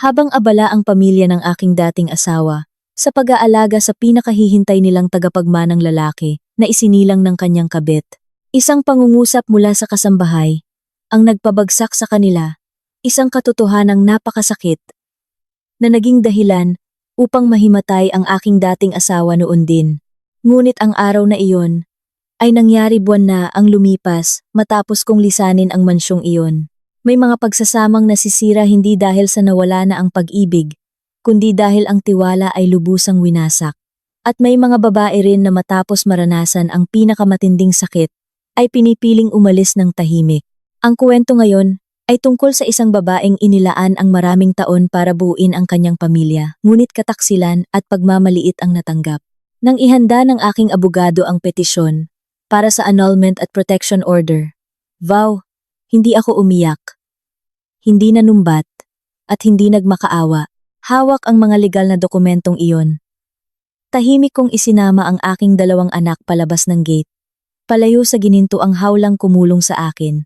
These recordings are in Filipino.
Habang abala ang pamilya ng aking dating asawa, sa pag-aalaga sa pinakahihintay nilang tagapagmanang lalaki na isinilang ng kanyang kabit. Isang pangungusap mula sa kasambahay, ang nagpabagsak sa kanila, isang katotohanang napakasakit, na naging dahilan upang mahimatay ang aking dating asawa noon din. Ngunit ang araw na iyon, ay nangyari buwan na ang lumipas matapos kong lisanin ang mansyong iyon. May mga pagsasamang nasisira hindi dahil sa nawala na ang pag-ibig, kundi dahil ang tiwala ay lubusang winasak. At may mga babae rin na matapos maranasan ang pinakamatinding sakit, ay pinipiling umalis ng tahimik. Ang kwento ngayon ay tungkol sa isang babaeng inilaan ang maraming taon para buuin ang kanyang pamilya, ngunit kataksilan at pagmamaliit ang natanggap. Nang ihanda ng aking abogado ang petisyon para sa annulment at protection order, vow, hindi ako umiyak, hindi nanumbat, at hindi nagmakaawa. Hawak ang mga legal na dokumentong iyon. Tahimik kong isinama ang aking 2 anak palabas ng gate, palayo sa gininto ang hawlang kumulong sa akin,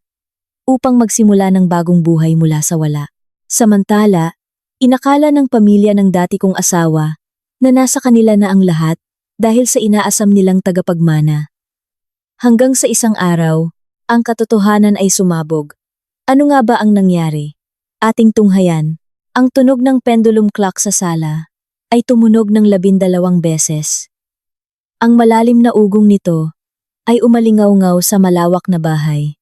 upang magsimula ng bagong buhay mula sa wala. Samantala, inakala ng pamilya ng dati kong asawa na nasa kanila na ang lahat dahil sa inaasam nilang tagapagmana. Hanggang sa isang araw, ang katotohanan ay sumabog. Ano nga ba ang nangyari? Ating tunghayan. Ang tunog ng pendulum clock sa sala ay tumunog ng 12 beses. Ang malalim na ugong nito ay umalingaw-ngaw sa malawak na bahay.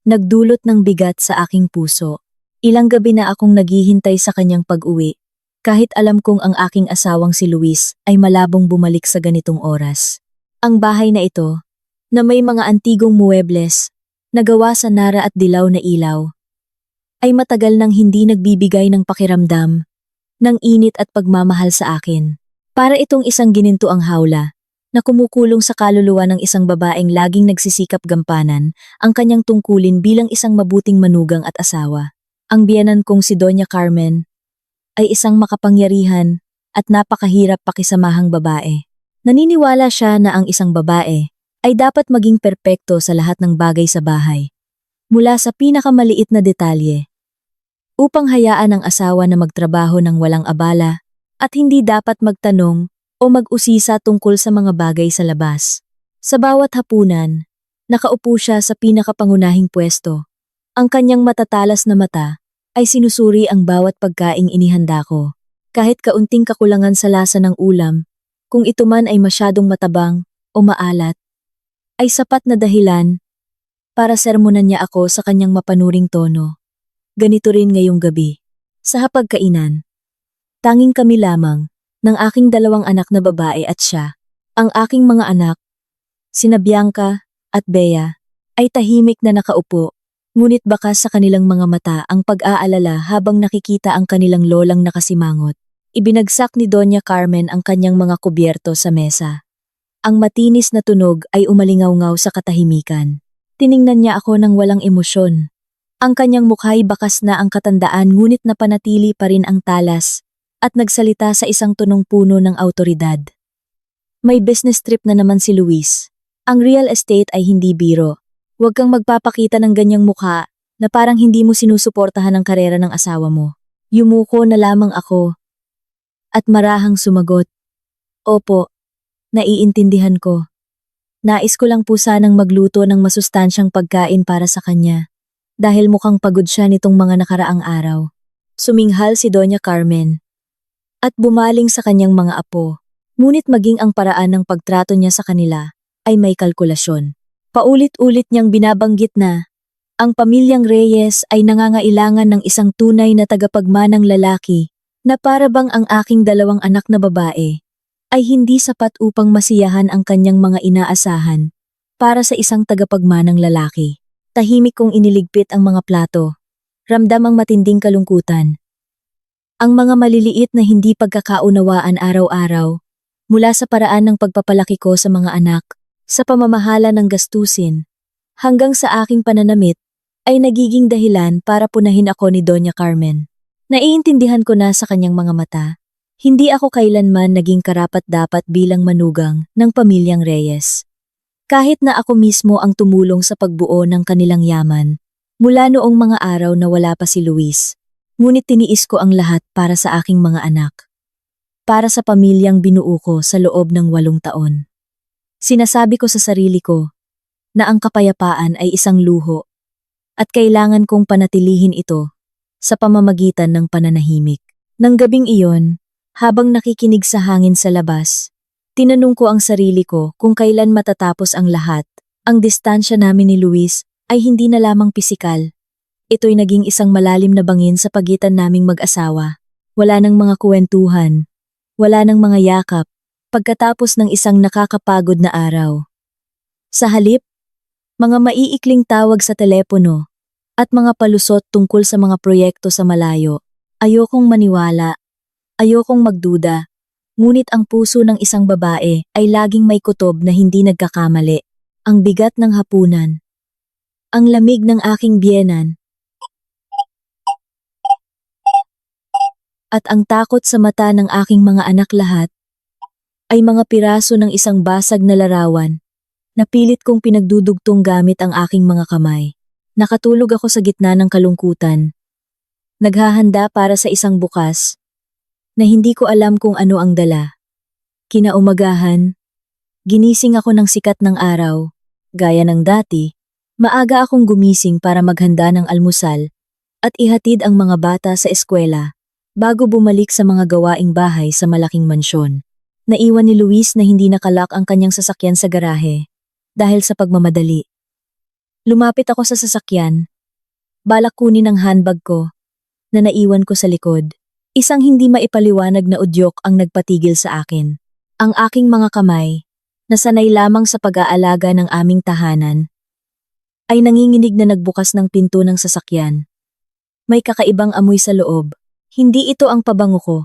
Nagdulot ng bigat sa aking puso. Ilang gabi na akong naghihintay sa kanyang pag-uwi, kahit alam kong ang aking asawang si Luis ay malabong bumalik sa ganitong oras. Ang bahay na ito, na may mga antigong muebles, nagawa sa nara at dilaw na ilaw, ay matagal nang hindi nagbibigay ng pakiramdam, ng init at pagmamahal sa akin. Para itong isang gininto ang hawla, na kumukulong sa kaluluwa ng isang babaeng laging nagsisikap gampanan ang kanyang tungkulin bilang isang mabuting manugang at asawa. Ang biyenan kong si Doña Carmen ay isang makapangyarihan at napakahirap pakisamahang babae. Naniniwala siya na ang isang babae ay dapat maging perpekto sa lahat ng bagay sa bahay, mula sa pinakamaliit na detalye, upang hayaan ang asawa na magtrabaho ng walang abala at hindi dapat magtanong o mag-usisa tungkol sa mga bagay sa labas. Sa bawat hapunan, nakaupo siya sa pinakapangunahing pwesto. Ang kanyang matatalas na mata ay sinusuri ang bawat pagkaing inihanda ko. Kahit kaunting kakulangan sa lasa ng ulam, kung ito man ay masyadong matabang o maalat, ay sapat na dahilan para sermonan niya ako sa kanyang mapanuring tono. Ganito rin ngayong gabi. Sa hapagkainan, tanging kami lamang ng aking 2 anak na babae at siya. Ang aking mga anak, sina Bianca at Bea, ay tahimik na nakaupo, ngunit bakas sa kanilang mga mata ang pag-aalala habang nakikita ang kanilang lolang nakasimangot. Ibinagsak ni Doña Carmen ang kanyang mga kubyerto sa mesa. Ang matinis na tunog ay umalingaw-ngaw sa katahimikan. Tiningnan niya ako ng walang emosyon. Ang kanyang mukha'y bakas na ang katandaan ngunit napanatili pa rin ang talas at nagsalita sa isang tunong-puno ng awtoridad. May business trip na naman si Luis. Ang real estate ay hindi biro. Huwag kang magpapakita ng ganyang mukha na parang hindi mo sinusuportahan ang karera ng asawa mo. Yumuko na lamang ako at marahang sumagot, "Opo, naiintindihan ko. Nais ko lang po sanang magluto ng masustansyang pagkain para sa kanya, dahil mukhang pagod siya nitong mga nakaraang araw." Suminghal si Doña Carmen at bumaling sa kanyang mga apo, ngunit maging ang paraan ng pagtrato niya sa kanila ay may kalkulasyon. Paulit-ulit niyang binabanggit na ang pamilyang Reyes ay nangangailangan ng isang tunay na tagapagmanang lalaki na para bang ang aking 2 anak na babae ay hindi sapat upang masiyahan ang kanyang mga inaasahan para sa isang tagapagmanang lalaki. Tahimik kong iniligpit ang mga plato. Ramdam ang matinding kalungkutan. Ang mga maliliit na hindi pagkakaunawaan araw-araw, mula sa paraan ng pagpapalaki ko sa mga anak, sa pamamahala ng gastusin, hanggang sa aking pananamit, ay nagiging dahilan para punahin ako ni Doña Carmen. Naiintindihan ko na sa kanyang mga mata, hindi ako kailanman naging karapat-dapat bilang manugang ng pamilyang Reyes. Kahit na ako mismo ang tumulong sa pagbuo ng kanilang yaman, mula noong mga araw na wala pa si Luis. Ngunit tiniis ko ang lahat para sa aking mga anak. Para sa pamilyang binuo ko sa loob ng 8 taon. Sinasabi ko sa sarili ko na ang kapayapaan ay isang luho at kailangan kong panatilihin ito sa pamamagitan ng pananahimik. Nang gabing iyon, habang nakikinig sa hangin sa labas, tinanong ko ang sarili ko kung kailan matatapos ang lahat. Ang distansya namin ni Luis ay hindi na lamang pisikal. Ito'y naging isang malalim na bangin sa pagitan naming mag-asawa. Wala nang mga kuwentuhan, wala nang mga yakap, pagkatapos ng isang nakakapagod na araw. Sa halip, mga maiikling tawag sa telepono at mga palusot tungkol sa mga proyekto sa malayo. Ayokong maniwala, ayokong magduda, ngunit ang puso ng isang babae ay laging may kutob na hindi nagkakamali. Ang bigat ng hapunan, ang lamig ng aking biyenan, at ang takot sa mata ng aking mga anak lahat, ay mga piraso ng isang basag na larawan na pilit kong pinagdudugtong gamit ang aking mga kamay. Nakatulog ako sa gitna ng kalungkutan, naghahanda para sa isang bukas na hindi ko alam kung ano ang dala. Kinaumagahan, ginising ako ng sikat ng araw. Gaya ng dati, maaga akong gumising para maghanda ng almusal at ihatid ang mga bata sa eskwela bago bumalik sa mga gawaing bahay sa malaking mansyon. Naiwan ni Luis na hindi nakalak ang kanyang sasakyan sa garahe dahil sa pagmamadali. Lumapit ako sa sasakyan, balak kunin ang handbag ko na naiwan ko sa likod. Isang hindi maipaliwanag na udyok ang nagpatigil sa akin. Ang aking mga kamay, na sanay lamang sa pag-aalaga ng aming tahanan, ay nanginginig na nagbukas ng pinto ng sasakyan. May kakaibang amoy sa loob. Hindi ito ang pabango ko.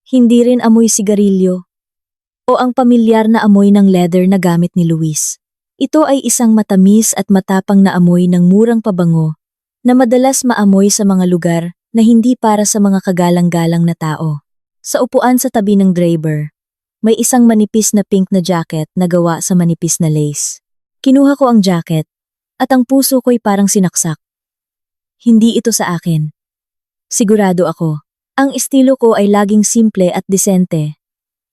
Hindi rin amoy sigarilyo o ang pamilyar na amoy ng leather na gamit ni Luis. Ito ay isang matamis at matapang na amoy ng murang pabango na madalas maamoy sa mga lugar na hindi para sa mga kagalang-galang na tao. Sa upuan sa tabi ng driver, may isang manipis na pink na jacket na gawa sa manipis na lace. Kinuha ko ang jacket at ang puso ko'y parang sinaksak. Hindi ito sa akin. Sigurado ako. Ang estilo ko ay laging simple at disente.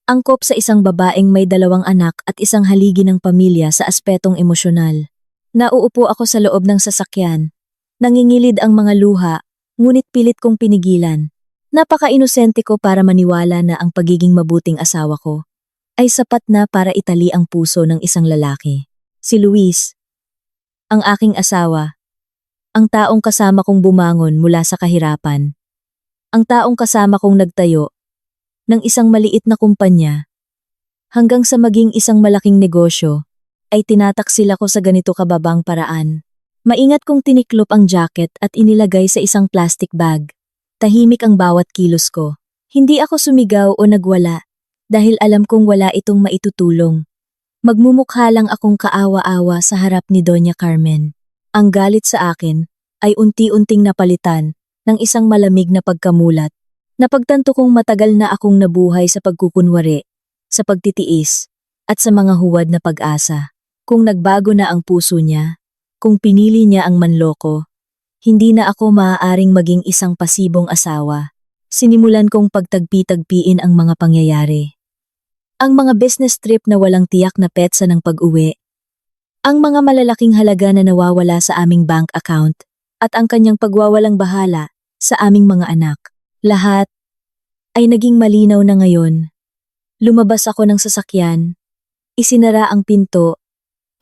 Angkop sa isang babaeng may 2 anak at isang haligi ng pamilya sa aspetong emosyonal. Nauupo ako sa loob ng sasakyan. Nangingilid ang mga luha, ngunit pilit kong pinigilan. Napaka-inosente ko para maniwala na ang pagiging mabuting asawa ko ay sapat na para itali ang puso ng isang lalaki. Si Luis, ang aking asawa, ang taong kasama kong bumangon mula sa kahirapan, ang taong kasama kong nagtayo ng isang maliit na kumpanya hanggang sa maging isang malaking negosyo, ay tinataksil ako sa ganito kababang paraan. Maingat kong tiniklop ang jacket at inilagay sa isang plastic bag. Tahimik ang bawat kilos ko. Hindi ako sumigaw o nagwala dahil alam kong wala itong maitutulong. Magmumukha lang akong kaawa-awa sa harap ni Doña Carmen. Ang galit sa akin ay unti-unting napalitan ng isang malamig na pagkamulat. Napagtanto kong matagal na akong nabuhay sa pagkukunwari, sa pagtitiis, at sa mga huwad na pag-asa. Kung nagbago na ang puso niya, kung pinili niya ang manloko, hindi na ako maaaring maging isang pasibong asawa. Sinimulan kong pagtagpi-tagpiin ang mga pangyayari. Ang mga business trip na walang tiyak na petsa ng pag-uwi, ang mga malalaking halaga na nawawala sa aming bank account, at ang kanyang pagwawalang bahala sa aming mga anak. Lahat ay naging malinaw na ngayon. Lumabas ako ng sasakyan, isinara ang pinto,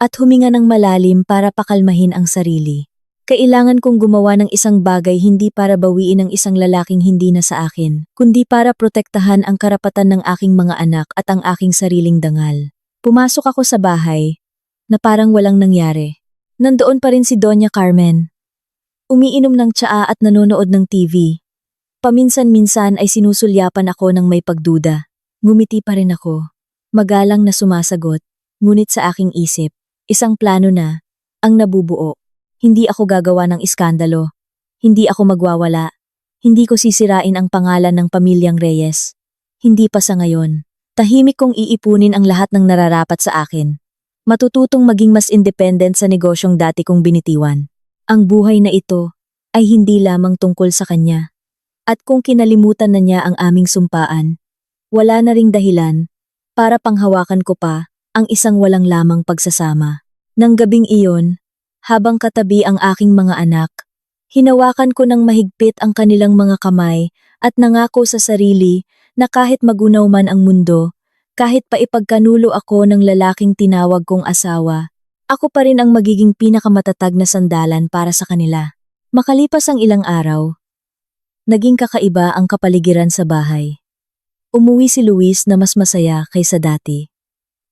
at huminga ng malalim para pakalmahin ang sarili. Kailangan kong gumawa ng isang bagay hindi para bawiin ang isang lalaking hindi na sa akin, kundi para protektahan ang karapatan ng aking mga anak at ang aking sariling dangal. Pumasok ako sa bahay, na parang walang nangyari. Nandoon pa rin si Doña Carmen. Umiinom ng tsaa at nanonood ng TV. Paminsan-minsan ay sinusulyapan ako ng may pagduda. Ngumiti pa rin ako. Magalang na sumasagot, ngunit sa aking isip, isang plano na, ang nabubuo. Hindi ako gagawa ng iskandalo. Hindi ako magwawala. Hindi ko sisirain ang pangalan ng pamilyang Reyes. Hindi pa sa ngayon. Tahimik kong iipunin ang lahat ng nararapat sa akin. Matututong maging mas independent sa negosyong dati kong binitiwan. Ang buhay na ito ay hindi lamang tungkol sa kanya. At kung kinalimutan na niya ang aming sumpaan, wala na ring dahilan para panghawakan ko pa ang isang walang lamang pagsasama. Nang gabing iyon, habang katabi ang aking mga anak, hinawakan ko ng mahigpit ang kanilang mga kamay at nangako sa sarili na kahit magunaw man ang mundo, kahit pa ipagkanulo ako ng lalaking tinawag kong asawa, ako pa rin ang magiging pinakamatatag na sandalan para sa kanila. Makalipas ang ilang araw, naging kakaiba ang kapaligiran sa bahay. Umuwi si Luis na mas masaya kaysa dati.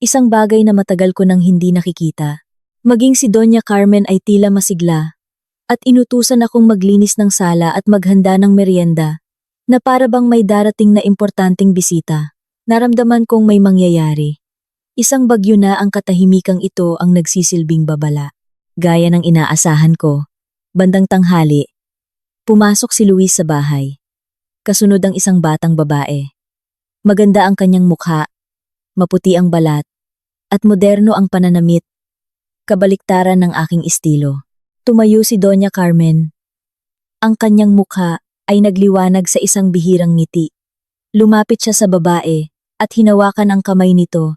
Isang bagay na matagal ko nang hindi nakikita. Maging si Doña Carmen ay tila masigla at inutusan akong maglinis ng sala at maghanda ng merienda na para bang may darating na importanteng bisita. Naramdaman kong may mangyayari. Isang bagyo na ang katahimikang ito ang nagsisilbing babala. Gaya ng inaasahan ko, bandang tanghali, pumasok si Luis sa bahay. Kasunod ang isang batang babae. Maganda ang kanyang mukha, maputi ang balat, at moderno ang pananamit. Kabaliktaran ng aking estilo. Tumayo si Doña Carmen. Ang kanyang mukha ay nagliwanag sa isang bihirang ngiti. Lumapit siya sa babae at hinawakan ang kamay nito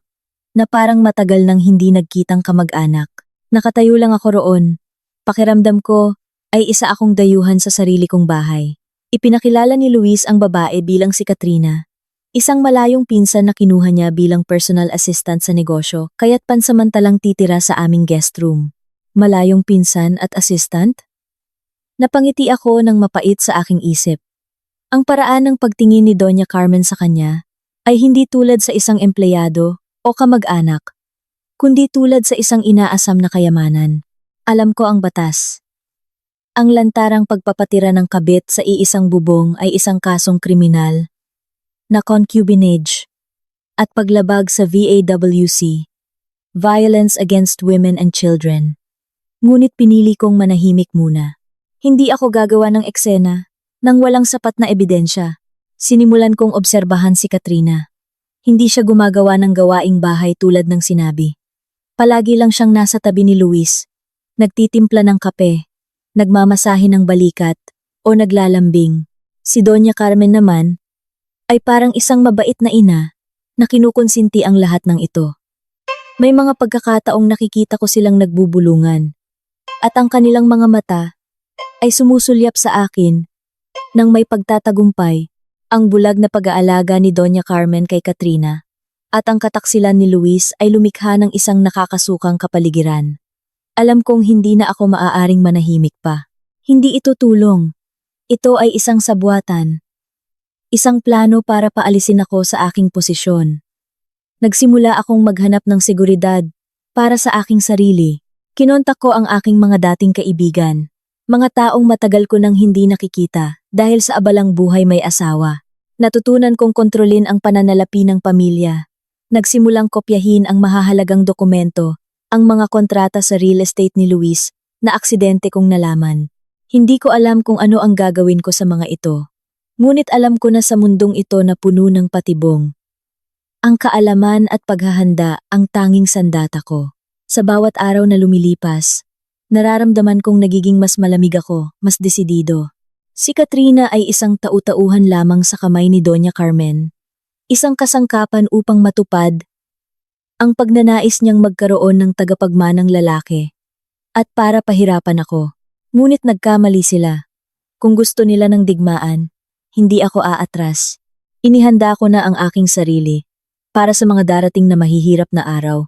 na parang matagal nang hindi nagkitang kamag-anak. Nakatayo lang ako roon. Pakiramdam ko ay isa akong dayuhan sa sarili kong bahay. Ipinakilala ni Luis ang babae bilang si Katrina. Isang malayong pinsan na kinuha niya bilang personal assistant sa negosyo kaya't pansamantalang titira sa aming guest room. Malayong pinsan at assistant? Napangiti ako ng mapait sa aking isip. Ang paraan ng pagtingin ni Doña Carmen sa kanya ay hindi tulad sa isang empleyado o kamag-anak, kundi tulad sa isang inaasam na kayamanan. Alam ko ang batas. Ang lantarang pagpapatira ng kabit sa iisang bubong ay isang kasong kriminal na concubinage at paglabag sa VAWC, Violence Against Women and Children. Ngunit pinili kong manahimik muna. Hindi ako gagawa ng eksena nang walang sapat na ebidensya. Sinimulan kong obserbahan si Katrina. Hindi siya gumagawa ng gawaing bahay tulad ng sinabi. Palagi lang siyang nasa tabi ni Luis, nagtitimpla ng kape, nagmamasahe ng balikat, o naglalambing. Si Doña Carmen naman ay parang isang mabait na ina na kinukonsinti ang lahat ng ito. May mga pagkakataong nakikita ko silang nagbubulungan at ang kanilang mga mata ay sumusulyap sa akin nang may pagtatagumpay ang bulag na pag-aalaga ni Doña Carmen kay Katrina at ang kataksilan ni Luis ay lumikha ng isang nakakasukang kapaligiran. Alam kong hindi na ako maaaring manahimik pa. Hindi ito tulong. Ito ay isang sabwatan. Isang plano para paalisin ako sa aking posisyon. Nagsimula akong maghanap ng seguridad para sa aking sarili. Kinontak ko ang aking mga dating kaibigan, mga taong matagal ko nang hindi nakikita dahil sa abalang buhay may asawa. Natutunan kong kontrolin ang pananalapi ng pamilya. Nagsimulang kopyahin ang mahahalagang dokumento, ang mga kontrata sa real estate ni Luis na aksidente kong nalaman. Hindi ko alam kung ano ang gagawin ko sa mga ito. Ngunit alam ko na sa mundong ito na puno ng patibong. Ang kaalaman at paghahanda ang tanging sandata ko. Sa bawat araw na lumilipas, nararamdaman kong nagiging mas malamig ako, mas desidido. Si Katrina ay isang tau-tauhan lamang sa kamay ni Doña Carmen. Isang kasangkapan upang matupad ang pagnanais niyang magkaroon ng tagapagmanang lalaki. At para pahirapan ako. Ngunit nagkamali sila. Kung gusto nila ng digmaan, hindi ako aatras. Inihanda ko na ang aking sarili para sa mga darating na mahihirap na araw,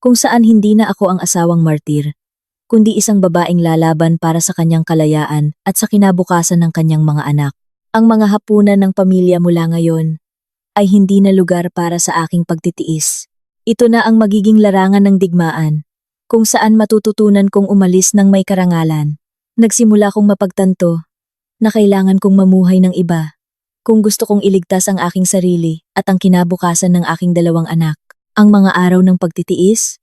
kung saan hindi na ako ang asawang martir, kundi isang babaeng lalaban para sa kanyang kalayaan at sa kinabukasan ng kanyang mga anak. Ang mga hapunan ng pamilya mula ngayon ay hindi na lugar para sa aking pagtitiis. Ito na ang magiging larangan ng digmaan, kung saan matututunan kong umalis ng may karangalan. Nagsimula kong mapagtanto na kailangan kong mamuhay ng iba kung gusto kong iligtas ang aking sarili at ang kinabukasan ng aking dalawang anak. Ang mga araw ng pagtitiis,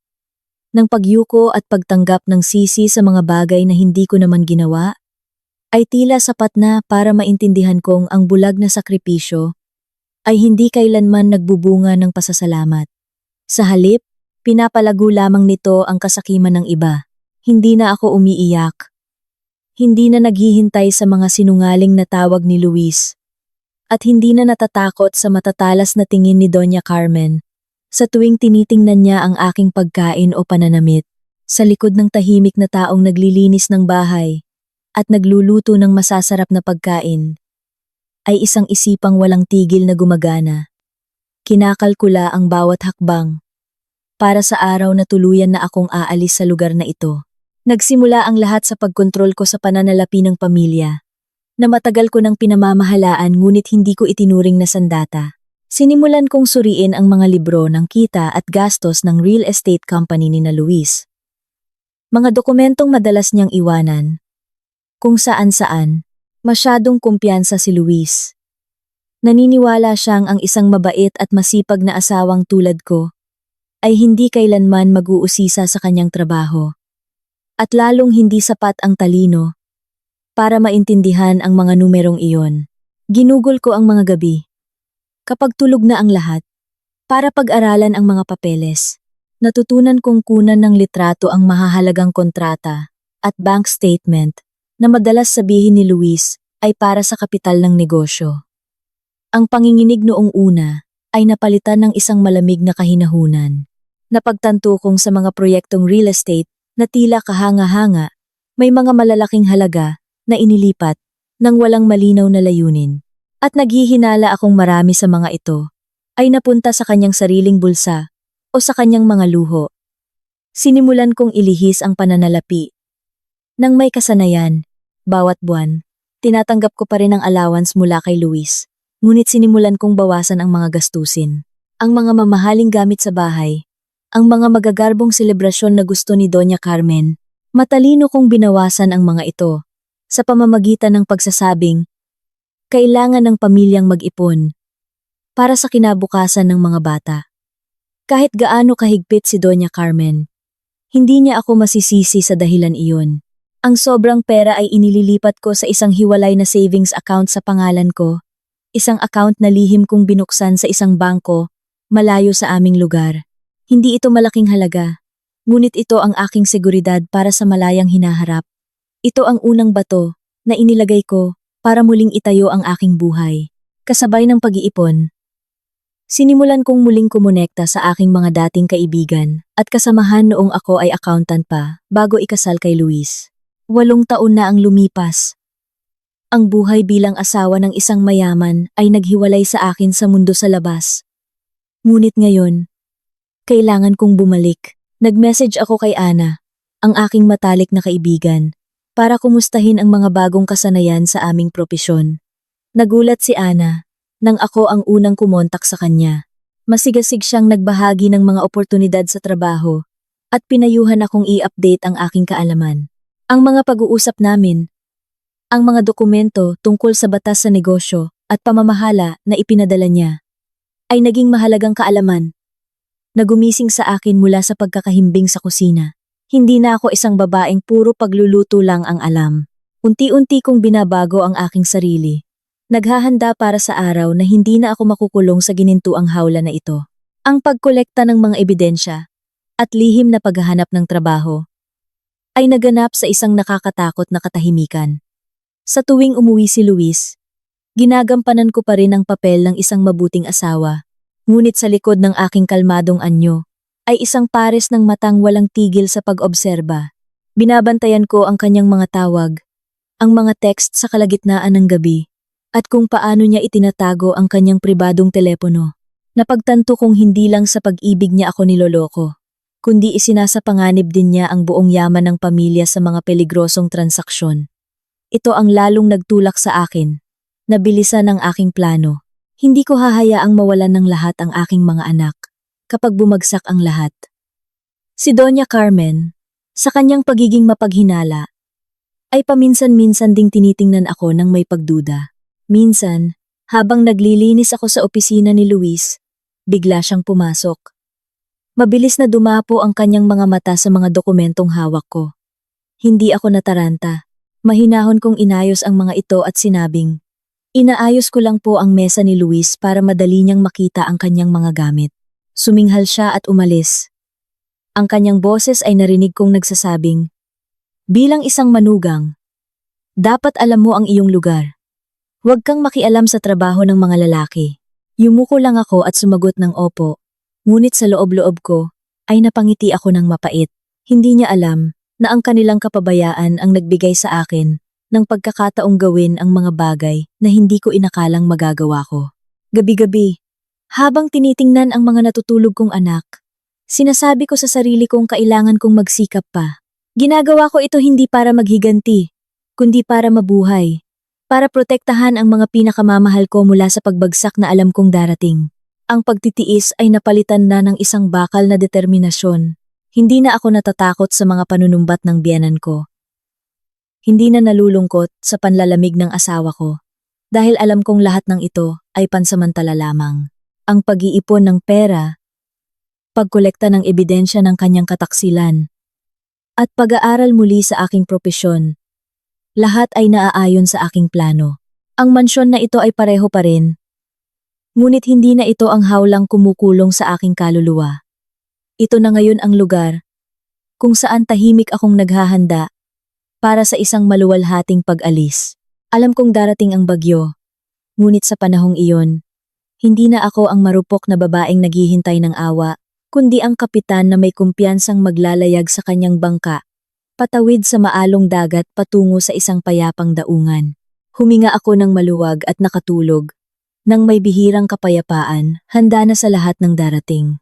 ng pagyuko at pagtanggap ng sisi sa mga bagay na hindi ko naman ginawa, ay tila sapat na para maintindihan kong ang bulag na sakripisyo ay hindi kailanman nagbubunga ng pasasalamat. Sa halip, pinapalago lamang nito ang kasakiman ng iba. Hindi na ako umiiyak. Hindi na naghihintay sa mga sinungaling na tawag ni Luis at hindi na natatakot sa matatalas na tingin ni Doña Carmen sa tuwing tinitingnan niya ang aking pagkain o pananamit. Sa likod ng tahimik na taong naglilinis ng bahay at nagluluto ng masasarap na pagkain, ay isang isipang walang tigil na gumagana. Kinakalkula ang bawat hakbang para sa araw na tuluyan na akong aalis sa lugar na ito. Nagsimula ang lahat sa pagkontrol ko sa pananalapi ng pamilya, na matagal ko nang pinamamahalaan ngunit hindi ko itinuring na sandata. Sinimulan kong suriin ang mga libro ng kita at gastos ng real estate company ni na Luis. Mga dokumentong madalas niyang iwanan. Kung saan-saan, masyadong kumpiyansa si Luis. Naniniwala siyang ang isang mabait at masipag na asawang tulad ko ay hindi kailanman mag-uusisa sa kanyang trabaho. At lalong hindi sapat ang talino para maintindihan ang mga numerong iyon. Ginugol ko ang mga gabi. Kapag tulog na ang lahat, para pag-aralan ang mga papeles, natutunan kong kunan ng litrato ang mahahalagang kontrata at bank statement na madalas sabihin ni Luis ay para sa kapital ng negosyo. Ang panginginig noong una ay napalitan ng isang malamig na kahinahunan. Napagtanto kong sa mga proyektong real estate na tila kahanga-hanga, may mga malalaking halaga na inilipat nang walang malinaw na layunin. At naghihinala akong marami sa mga ito ay napunta sa kanyang sariling bulsa o sa kanyang mga luho. Sinimulan kong ilihis ang pananalapi. Nang may kasanayan, bawat buwan, tinatanggap ko pa rin ang allowance mula kay Luis. Ngunit sinimulan kong bawasan ang mga gastusin. Ang mga mamahaling gamit sa bahay, ang mga magagarbong selebrasyon na gusto ni Doña Carmen, matalino kong binawasan ang mga ito sa pamamagitan ng pagsasabing, kailangan ng pamilyang mag-ipon para sa kinabukasan ng mga bata. Kahit gaano kahigpit si Doña Carmen, hindi niya ako masisisi sa dahilan iyon. Ang sobrang pera ay inililipat ko sa isang hiwalay na savings account sa pangalan ko. Isang account na lihim kong binuksan sa isang bangko, malayo sa aming lugar. Hindi ito malaking halaga, ngunit ito ang aking seguridad para sa malayang hinaharap. Ito ang unang bato na inilagay ko para muling itayo ang aking buhay. Kasabay ng pag-iipon, sinimulan kong muling kumonekta sa aking mga dating kaibigan at kasamahan noong ako ay accountant pa bago ikasal kay Luis. 8 taon na ang lumipas. Ang buhay bilang asawa ng isang mayaman ay naghiwalay sa akin sa mundo sa labas. Ngunit ngayon, kailangan kong bumalik. Nag-message ako kay Ana, ang aking matalik na kaibigan, para kumustahin ang mga bagong kasanayan sa aming propesyon. Nagulat si Ana nang ako ang unang kumontak sa kanya. Masigasig siyang nagbahagi ng mga oportunidad sa trabaho at pinayuhan akong i-update ang aking kaalaman. Ang mga pag-uusap namin, ang mga dokumento tungkol sa batas sa negosyo at pamamahala na ipinadala niya, ay naging mahalagang kaalaman na gumising sa akin mula sa pagkakahimbing sa kusina. Hindi na ako isang babaeng puro pagluluto lang ang alam. Unti-unti kong binabago ang aking sarili. Naghahanda para sa araw na hindi na ako makukulong sa ginintuang hawla na ito. Ang pagkolekta ng mga ebidensya at lihim na paghahanap ng trabaho ay naganap sa isang nakakatakot na katahimikan. Sa tuwing umuwi si Luis, ginagampanan ko pa rin ang papel ng isang mabuting asawa. Ngunit sa likod ng aking kalmadong anyo, ay isang pares ng matang walang tigil sa pag-obserba. Binabantayan ko ang kanyang mga tawag, ang mga text sa kalagitnaan ng gabi, at kung paano niya itinatago ang kanyang pribadong telepono. Napagtanto kong hindi lang sa pag-ibig niya ako niloloko, kundi isinasapanganib din niya ang buong yaman ng pamilya sa mga peligrosong transaksyon. Ito ang lalong nagtulak sa akin, na bilisan ang aking plano. Hindi ko hahayaang mawalan ng lahat ang aking mga anak kapag bumagsak ang lahat. Si Doña Carmen, sa kanyang pagiging mapaghinala, ay paminsan-minsan ding tinitingnan ako ng may pagduda. Minsan, habang naglilinis ako sa opisina ni Luis, bigla siyang pumasok. Mabilis na dumapo ang kanyang mga mata sa mga dokumentong hawak ko. Hindi ako nataranta. Mahinahon kong inayos ang mga ito at sinabing, inaayos ko lang po ang mesa ni Luis para madali niyang makita ang kanyang mga gamit. Suminghal siya at umalis. Ang kanyang boses ay narinig kong nagsasabing, bilang isang manugang, dapat alam mo ang iyong lugar. Huwag kang makialam sa trabaho ng mga lalaki. Yumuko lang ako at sumagot ng opo. Ngunit sa loob-loob ko, ay napangiti ako ng mapait. Hindi niya alam na ang kanilang kapabayaan ang nagbigay sa akin ng pagkakataong gawin ang mga bagay na hindi ko inakalang magagawa ko. Gabi-gabi, habang tinitingnan ang mga natutulog kong anak, sinasabi ko sa sarili kong kailangan kong magsikap pa. Ginagawa ko ito hindi para maghiganti, kundi para mabuhay. Para protektahan ang mga pinakamamahal ko mula sa pagbagsak na alam kong darating. Ang pagtitiis ay napalitan na ng isang bakal na determinasyon. Hindi na ako natatakot sa mga panunumbat ng biyenan ko. Hindi na nalulungkot sa panlalamig ng asawa ko. Dahil alam kong lahat ng ito ay pansamantala lamang. Ang pag-iipon ng pera, pagkolekta ng ebidensya ng kanyang kataksilan, at pag-aaral muli sa aking propesyon, lahat ay naaayon sa aking plano. Ang mansyon na ito ay pareho pa rin, ngunit hindi na ito ang hawlang kumukulong sa aking kaluluwa. Ito na ngayon ang lugar kung saan tahimik akong naghahanda para sa isang maluwalhating pag-alis. Alam kong darating ang bagyo, ngunit sa panahong iyon, hindi na ako ang marupok na babaeng naghihintay ng awa, kundi ang kapitan na may kumpiyansang maglalayag sa kanyang bangka, patawid sa maalong dagat patungo sa isang payapang daungan. Huminga ako ng maluwag at nakatulog, nang may bihirang kapayapaan, handa na sa lahat ng darating.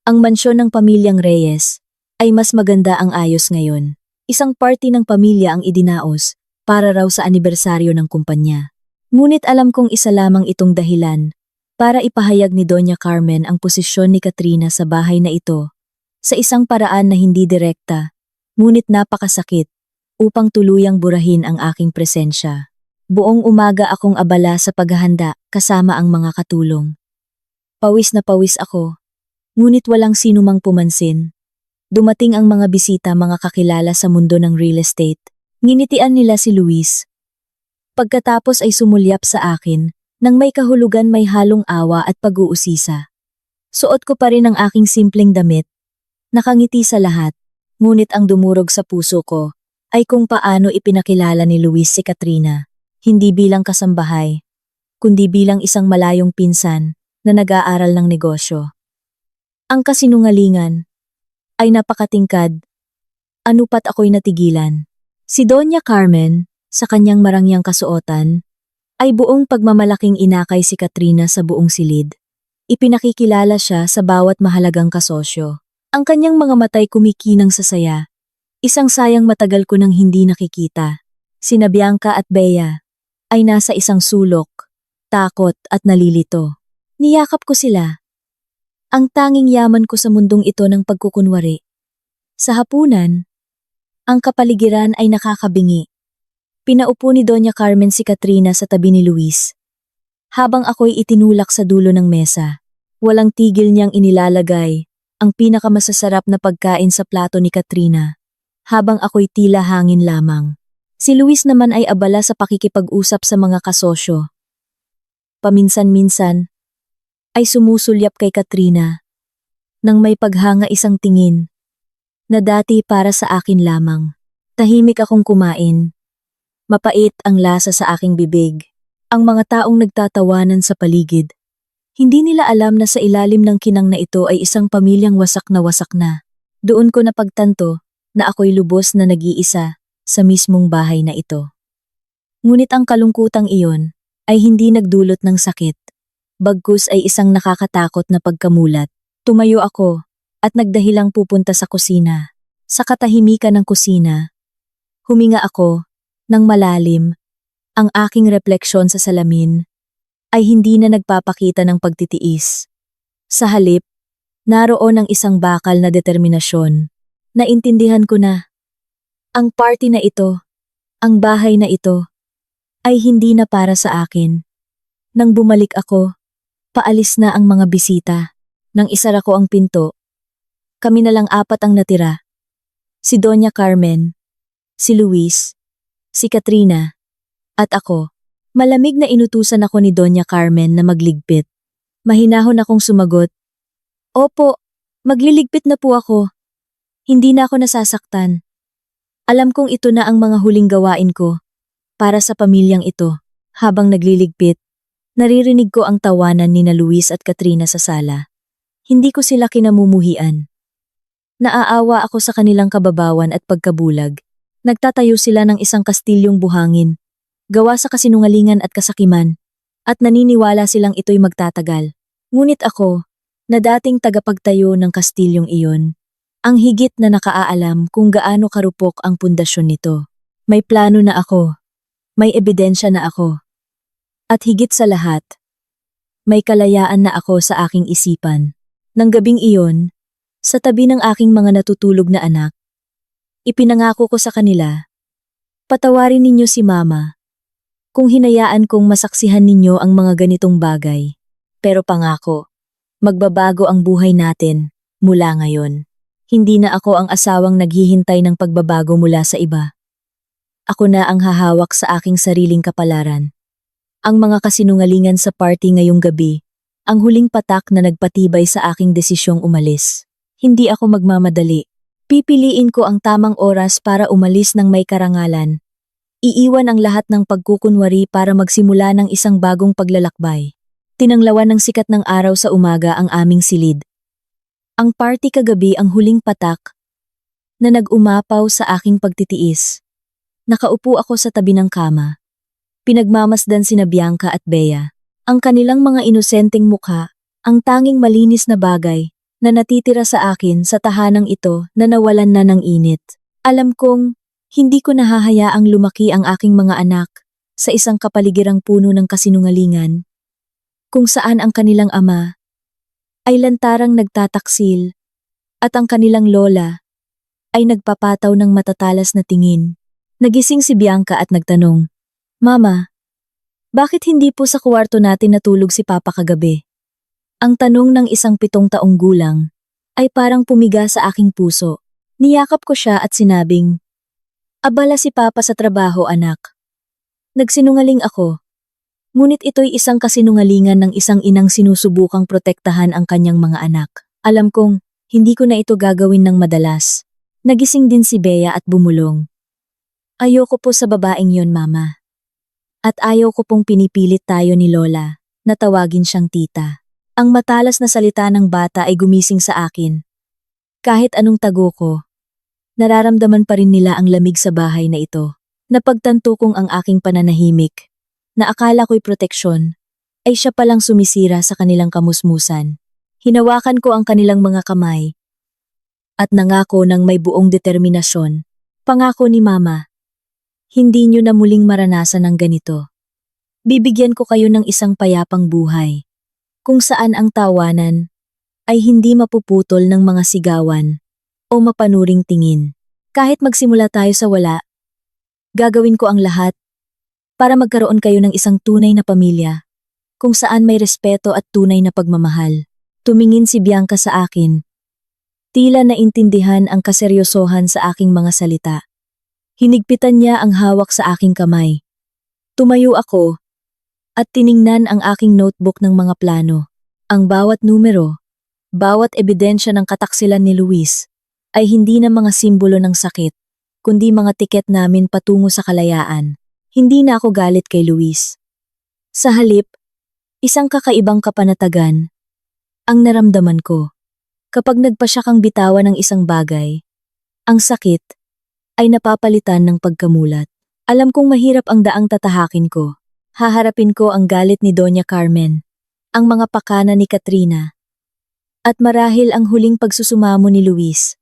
Ang mansyon ng pamilyang Reyes ay mas maganda ang ayos ngayon. Isang party ng pamilya ang idinaos para raw sa anibersaryo ng kumpanya. Ngunit alam kong isa lamang itong dahilan para ipahayag ni Doña Carmen ang posisyon ni Katrina sa bahay na ito sa isang paraan na hindi direkta, ngunit napakasakit, upang tuluyang burahin ang aking presensya. Buong umaga akong abala sa paghahanda kasama ang mga katulong. Pawis na pawis ako, ngunit walang sinumang pumansin. Dumating ang mga bisita, mga kakilala sa mundo ng real estate. Nginitian nila si Luis. Pagkatapos ay sumulyap sa akin, nang may kahulugan, may halong awa at pag-uusisa. Suot ko pa rin ang aking simpleng damit. Nakangiti sa lahat, ngunit ang dumurog sa puso ko ay kung paano ipinakilala ni Luis si Katrina. Hindi bilang kasambahay, kundi bilang isang malayong pinsan na nag-aaral ng negosyo. Ang kasinungalingan ay napakatingkad. Anupat ako'y natigilan. Si Doña Carmen, sa kanyang marangyang kasuotan, ay buong pagmamalaking inakay si Katrina sa buong silid. Ipinakikilala siya sa bawat mahalagang kasosyo. Ang kanyang mga matay kumikinang sa saya. Isang sayang matagal ko nang hindi nakikita. Sina Bianca at Bea ay nasa isang sulok, takot at nalilito. Niyakap ko sila. Ang tanging yaman ko sa mundong ito ng pagkukunwari. Sa hapunan, ang kapaligiran ay nakakabingi. Pinaupo ni Doña Carmen si Katrina sa tabi ni Luis. Habang ako'y itinulak sa dulo ng mesa, walang tigil niyang inilalagay ang pinakamasasarap na pagkain sa plato ni Katrina, habang ako'y tila hangin lamang. Si Luis naman ay abala sa pakikipag-usap sa mga kasosyo. Paminsan-minsan, ay sumusulyap kay Katrina, nang may paghanga isang tingin, na dati para sa akin lamang. Tahimik akong kumain. Mapait ang lasa sa aking bibig. Ang mga taong nagtatawanan sa paligid. Hindi nila alam na sa ilalim ng kinang na ito ay isang pamilyang wasak na wasak na. Doon ko napagtanto na ako'y lubos na nag-iisa sa mismong bahay na ito. Ngunit ang kalungkutang iyon ay hindi nagdulot ng sakit. Bagkus ay isang nakakatakot na pagkamulat. Tumayo ako at nagdahilang pupunta sa kusina. Sa katahimikan ng kusina, huminga ako ng malalim. Ang aking refleksyon sa salamin ay hindi na nagpapakita ng pagtitiis. Sa halip, naroon ang isang bakal na determinasyon. Naintindihan ko na ang party na ito, ang bahay na ito, ay hindi na para sa akin. Nang bumalik ako, paalis na ang mga bisita. Nang isara ko ang pinto, kami na lang apat ang natira. Si Doña Carmen, si Luis, si Katrina, at ako. Malamig na inutusan ako ni Doña Carmen na magligpit. Mahinahon akong sumagot. Opo, magliligpit na po ako. Hindi na ako nasasaktan. Alam kong ito na ang mga huling gawain ko para sa pamilyang ito. Habang nagliligpit, naririnig ko ang tawanan ni na Luis at Katrina sa sala. Hindi ko sila kinamumuhian. Naaawa ako sa kanilang kababawan at pagkabulag. Nagtatayo sila ng isang kastilyong buhangin, gawa sa kasinungalingan at kasakiman, at naniniwala silang ito'y magtatagal. Ngunit ako, na dating tagapagtayo ng kastilyong iyon, ang higit na nakaaalam kung gaano karupok ang pundasyon nito. May plano na ako, may ebidensya na ako, at higit sa lahat, may kalayaan na ako sa aking isipan. Nang gabing iyon, sa tabi ng aking mga natutulog na anak, ipinangako ko sa kanila, patawarin ninyo si Mama kung hinayaan kong masaksihan ninyo ang mga ganitong bagay. Pero pangako, magbabago ang buhay natin mula ngayon. Hindi na ako ang asawang naghihintay ng pagbabago mula sa iba. Ako na ang hahawak sa aking sariling kapalaran. Ang mga kasinungalingan sa party ngayong gabi, ang huling patak na nagpatibay sa aking desisyong umalis. Hindi ako magmamadali. Pipiliin ko ang tamang oras para umalis ng may karangalan. Iiwan ang lahat ng pagkukunwari para magsimula ng isang bagong paglalakbay. Tinanglawan ng sikat ng araw sa umaga ang aming silid. Ang party kagabi ang huling patak na nag-umapaw sa aking pagtitiis. Nakaupo ako sa tabi ng kama. Pinagmamasdan sina Bianca at Bea. Ang kanilang mga inosenteng mukha, ang tanging malinis na bagay na natitira sa akin sa tahanang ito na nawalan na ng init. Alam kong hindi ko nahahayaang lumaki ang aking mga anak sa isang kapaligirang puno ng kasinungalingan, kung saan ang kanilang ama ay lantarang nagtataksil at ang kanilang lola ay nagpapataw ng matatalas na tingin. Nagising si Bianca at nagtanong, "Mama, bakit hindi po sa kwarto natin natulog si Papa kagabi?" Ang tanong ng isang 7 taong gulang ay parang pumiga sa aking puso. Niyakap ko siya at sinabing, "Abala si Papa sa trabaho, anak." Nagsinungaling ako. Ngunit ito'y isang kasinungalingan ng isang inang sinusubukang protektahan ang kanyang mga anak. Alam kong hindi ko na ito gagawin ng madalas. Nagising din si Bea at bumulong. "Ayoko po sa babaeng yon, Mama. At ayaw ko pong pinipilit tayo ni Lola na tawagin siyang tita." Ang matalas na salita ng bata ay gumising sa akin. Kahit anong tago ko, nararamdaman pa rin nila ang lamig sa bahay na ito. Napagtanto kong ang aking pananahimik, na akala ko'y proteksyon, ay siya palang sumisira sa kanilang kamusmusan. Hinawakan ko ang kanilang mga kamay at nangako ng may buong determinasyon. Pangako ni Mama, hindi niyo na muling maranasan ang ganito. Bibigyan ko kayo ng isang payapang buhay, kung saan ang tawanan ay hindi mapuputol ng mga sigawan o mapanuring tingin. Kahit magsimula tayo sa wala, gagawin ko ang lahat para magkaroon kayo ng isang tunay na pamilya, kung saan may respeto at tunay na pagmamahal. Tumingin si Bianca sa akin. Tila naintindihan ang kaseryosohan sa aking mga salita. Hinigpitan niya ang hawak sa aking kamay. Tumayo ako at tiningnan ang aking notebook ng mga plano. Ang bawat numero, bawat ebidensya ng kataksilan ni Luis ay hindi na mga simbolo ng sakit, kundi mga tiket namin patungo sa kalayaan. Hindi na ako galit kay Luis. Sa halip, isang kakaibang kapanatagan ang naramdaman ko. Kapag nagpasya kang bitawan ng isang bagay, ang sakit ay napapalitan ng pagkamulat. Alam kong mahirap ang daang tatahakin ko. Haharapin ko ang galit ni Doña Carmen, ang mga pakana ni Katrina, at marahil ang huling pagsusumamo ni Luis.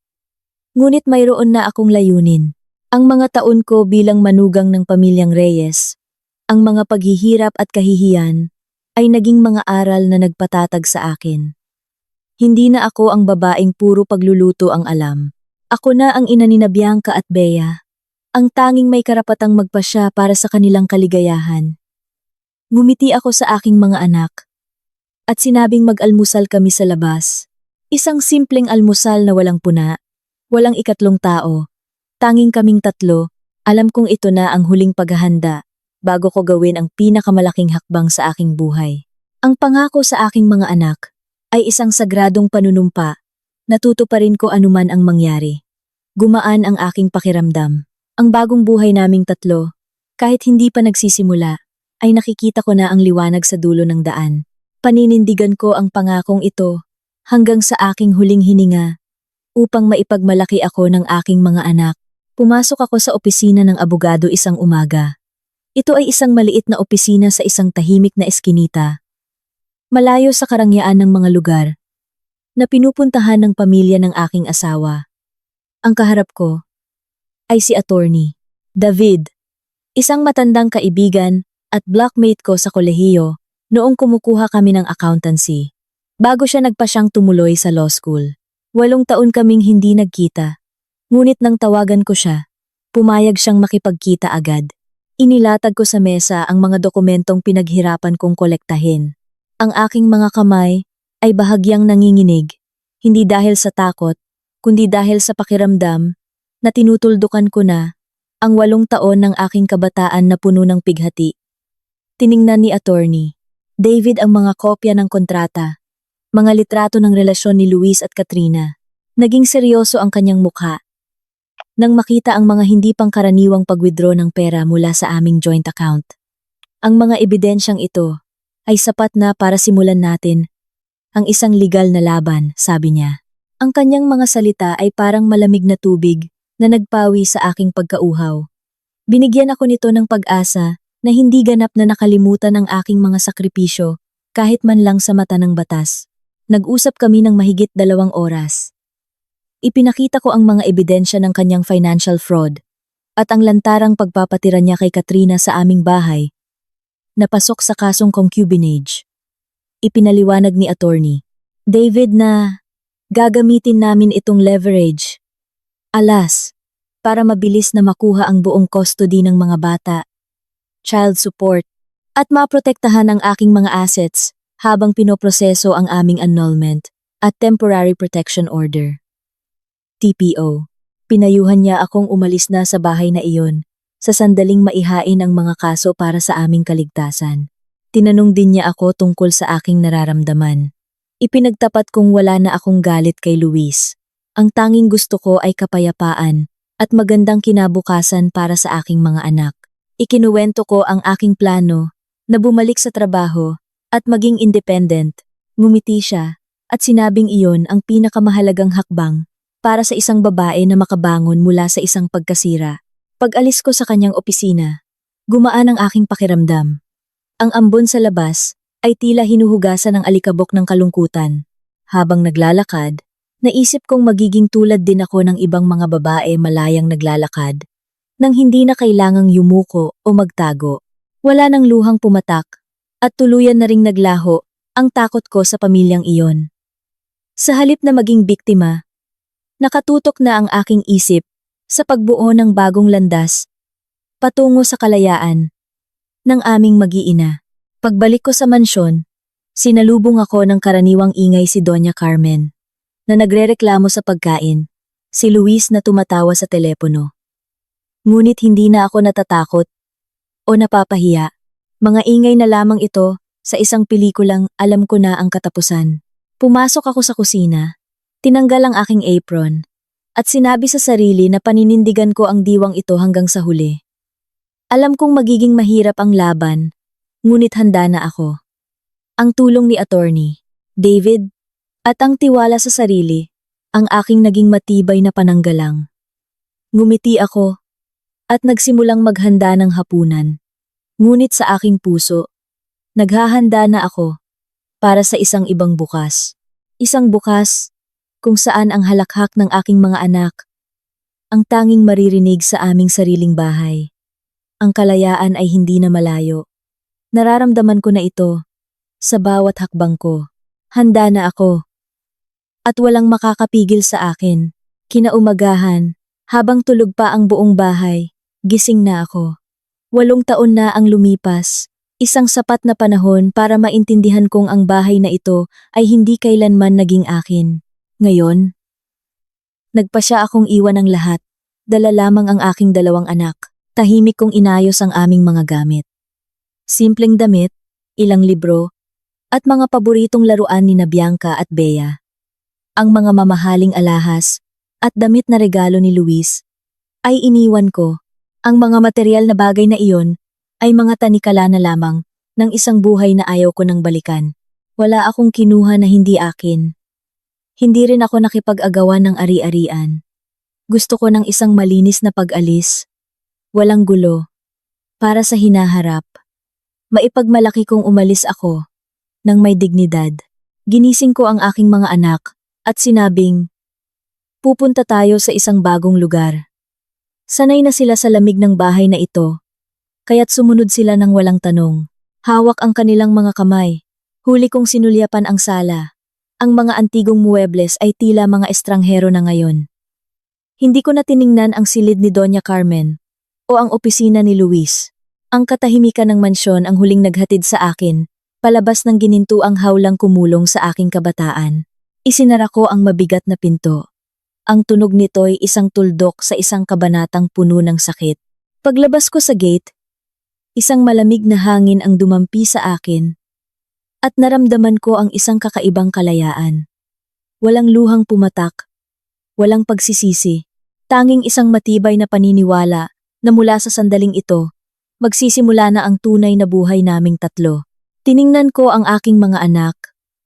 Ngunit mayroon na akong layunin. Ang mga taon ko bilang manugang ng pamilyang Reyes, ang mga paghihirap at kahihiyan, ay naging mga aral na nagpatatag sa akin. Hindi na ako ang babaeng puro pagluluto ang alam. Ako na ang ina ni Bianca at Bea, ang tanging may karapatang magpasya para sa kanilang kaligayahan. Ngumiti ako sa aking mga anak at sinabing mag-almusal kami sa labas. Isang simpleng almusal na walang puna, walang ikatlong tao, tanging kaming tatlo. Alam kong ito na ang huling paghahanda bago ko gawin ang pinakamalaking hakbang sa aking buhay. Ang pangako sa aking mga anak ay isang sagradong panunumpa. Natutuparin ko anuman ang mangyari. Gumaan ang aking pakiramdam. Ang bagong buhay naming tatlo, kahit hindi pa nagsisimula, ay nakikita ko na ang liwanag sa dulo ng daan. Paninindigan ko ang pangakong ito hanggang sa aking huling hininga upang maipagmalaki ako ng aking mga anak. Pumasok ako sa opisina ng abogado isang umaga. Ito ay isang maliit na opisina sa isang tahimik na eskinita. Malayo sa karangyaan ng mga lugar na pinupuntahan ng pamilya ng aking asawa. Ang kaharap ko ay si Attorney David, isang matandang kaibigan at blockmate ko sa kolehiyo noong kumukuha kami ng accountancy. Bago siya nagpasyang tumuloy sa law school. 8 taon kaming hindi nagkita. Ngunit nang tawagan ko siya, pumayag siyang makipagkita agad. Inilatag ko sa mesa ang mga dokumentong pinaghirapan kong kolektahin. Ang aking mga kamay ay bahagyang nanginginig, hindi dahil sa takot, kundi dahil sa pakiramdam na tinutuldukan ko na ang 8 taon ng aking kabataan na puno ng pighati. Tiningnan ni Attorney David ang mga kopya ng kontrata, mga litrato ng relasyon ni Luis at Katrina. Naging seryoso ang kanyang mukha nang makita ang mga hindi pangkaraniwang pag-withdraw ng pera mula sa aming joint account. Ang mga ebidensyang ito ay sapat na para simulan natin ang isang legal na laban, sabi niya. Ang kanyang mga salita ay parang malamig na tubig na nagpawi sa aking pagkauhaw. Binigyan ako nito ng pag-asa na hindi ganap na nakalimutan ang aking mga sakripisyo kahit man lang sa mata ng batas. Nag-usap kami ng mahigit 2 oras. Ipinakita ko ang mga ebidensya ng kanyang financial fraud at ang lantarang pagpapatira niya kay Katrina sa aming bahay na pasok sa kasong concubinage. Ipinaliwanag ni Attorney David na gagamitin namin itong leverage. Alas, para mabilis na makuha ang buong custody ng mga bata, child support, at maprotektahan ang aking mga assets habang pinoproseso ang aming annulment at temporary protection order. TPO. Pinayuhan niya akong umalis na sa bahay na iyon, sa sandaling maihain ang mga kaso para sa aming kaligtasan. Tinanong din niya ako tungkol sa aking nararamdaman. Ipinagtapat kong wala na akong galit kay Luis. Ang tanging gusto ko ay kapayapaan at magandang kinabukasan para sa aking mga anak. Ikinuwento ko ang aking plano na bumalik sa trabaho at maging independent. Ngumiti siya at sinabing iyon ang pinakamahalagang hakbang para sa isang babae na makabangon mula sa isang pagkasira. Pag-alis ko sa kanyang opisina, gumaan ang aking pakiramdam. Ang ambon sa labas ay tila hinuhugasan ng alikabok ng kalungkutan. Habang naglalakad, naisip kong magiging tulad din ako ng ibang mga babae malayang naglalakad, nang hindi na kailangang yumuko o magtago. Wala nang luhang pumatak, at tuluyan na ring naglaho ang takot ko sa pamilyang iyon. Sa halip na maging biktima, nakatutok na ang aking isip sa pagbuo ng bagong landas patungo sa kalayaan ng aming mag-iina. Pagbalik ko sa mansyon, sinalubong ako ng karaniwang ingay si Doña Carmen, na nagrereklamo sa pagkain, si Luis na tumatawa sa telepono. Ngunit hindi na ako natatakot o napapahiya. Mga ingay na lamang ito sa isang pelikulang alam ko na ang katapusan. Pumasok ako sa kusina, tinanggal ang aking apron, at sinabi sa sarili na paninindigan ko ang diwang ito hanggang sa huli. Alam kong magiging mahirap ang laban, ngunit handa na ako. Ang tulong ni Attorney David at ang tiwala sa sarili, ang aking naging matibay na pananggalang. Ngumiti ako at nagsimulang maghanda ng hapunan. Ngunit sa aking puso, naghahanda na ako para sa isang ibang bukas. Isang bukas kung saan ang halakhak ng aking mga anak ang tanging maririnig sa aming sariling bahay. Ang kalayaan ay hindi na malayo. Nararamdaman ko na ito sa bawat hakbang ko. Handa na ako. At walang makakapigil sa akin. Kinaumagahan, habang tulog pa ang buong bahay, gising na ako. 8 taon na ang lumipas. Isang sapat na panahon para maintindihan kong ang bahay na ito ay hindi kailanman naging akin. Ngayon, nagpasya akong iwan ang lahat. Dala lamang ang aking 2 anak. Tahimik kong inayos ang aming mga gamit. Simpleng damit, ilang libro, at mga paboritong laruan ni na Bianca at Bea. Ang mga mamahaling alahas at damit na regalo ni Luis ay iniwan ko. Ang mga material na bagay na iyon ay mga tanikala na lamang ng isang buhay na ayaw ko nang balikan. Wala akong kinuha na hindi akin. Hindi rin ako nakipag-agawan ng ari-arian. Gusto ko ng isang malinis na pag-alis. Walang gulo. Para sa hinaharap. Maipagmalaki kong umalis ako nang may dignidad. Ginising ko ang aking mga anak at sinabing, pupunta tayo sa isang bagong lugar. Sanay na sila sa lamig ng bahay na ito, kaya't sumunod sila ng walang tanong. Hawak ang kanilang mga kamay. Huli kong sinulyapan ang sala. Ang mga antigong muebles ay tila mga estranghero na ngayon. Hindi ko na tiningnan ang silid ni Doña Carmen o ang opisina ni Luis. Ang katahimikan ng mansyon ang huling naghatid sa akin, palabas ng ginintuang hawlang kumulong sa aking kabataan. Isinara ko ang mabigat na pinto. Ang tunog nito'y isang tuldok sa isang kabanatang puno ng sakit. Paglabas ko sa gate, isang malamig na hangin ang dumampi sa akin at naramdaman ko ang isang kakaibang kalayaan. Walang luhang pumatak, walang pagsisisi, tanging isang matibay na paniniwala na mula sa sandaling ito, magsisimula na ang tunay na buhay naming tatlo. Tiningnan ko ang aking mga anak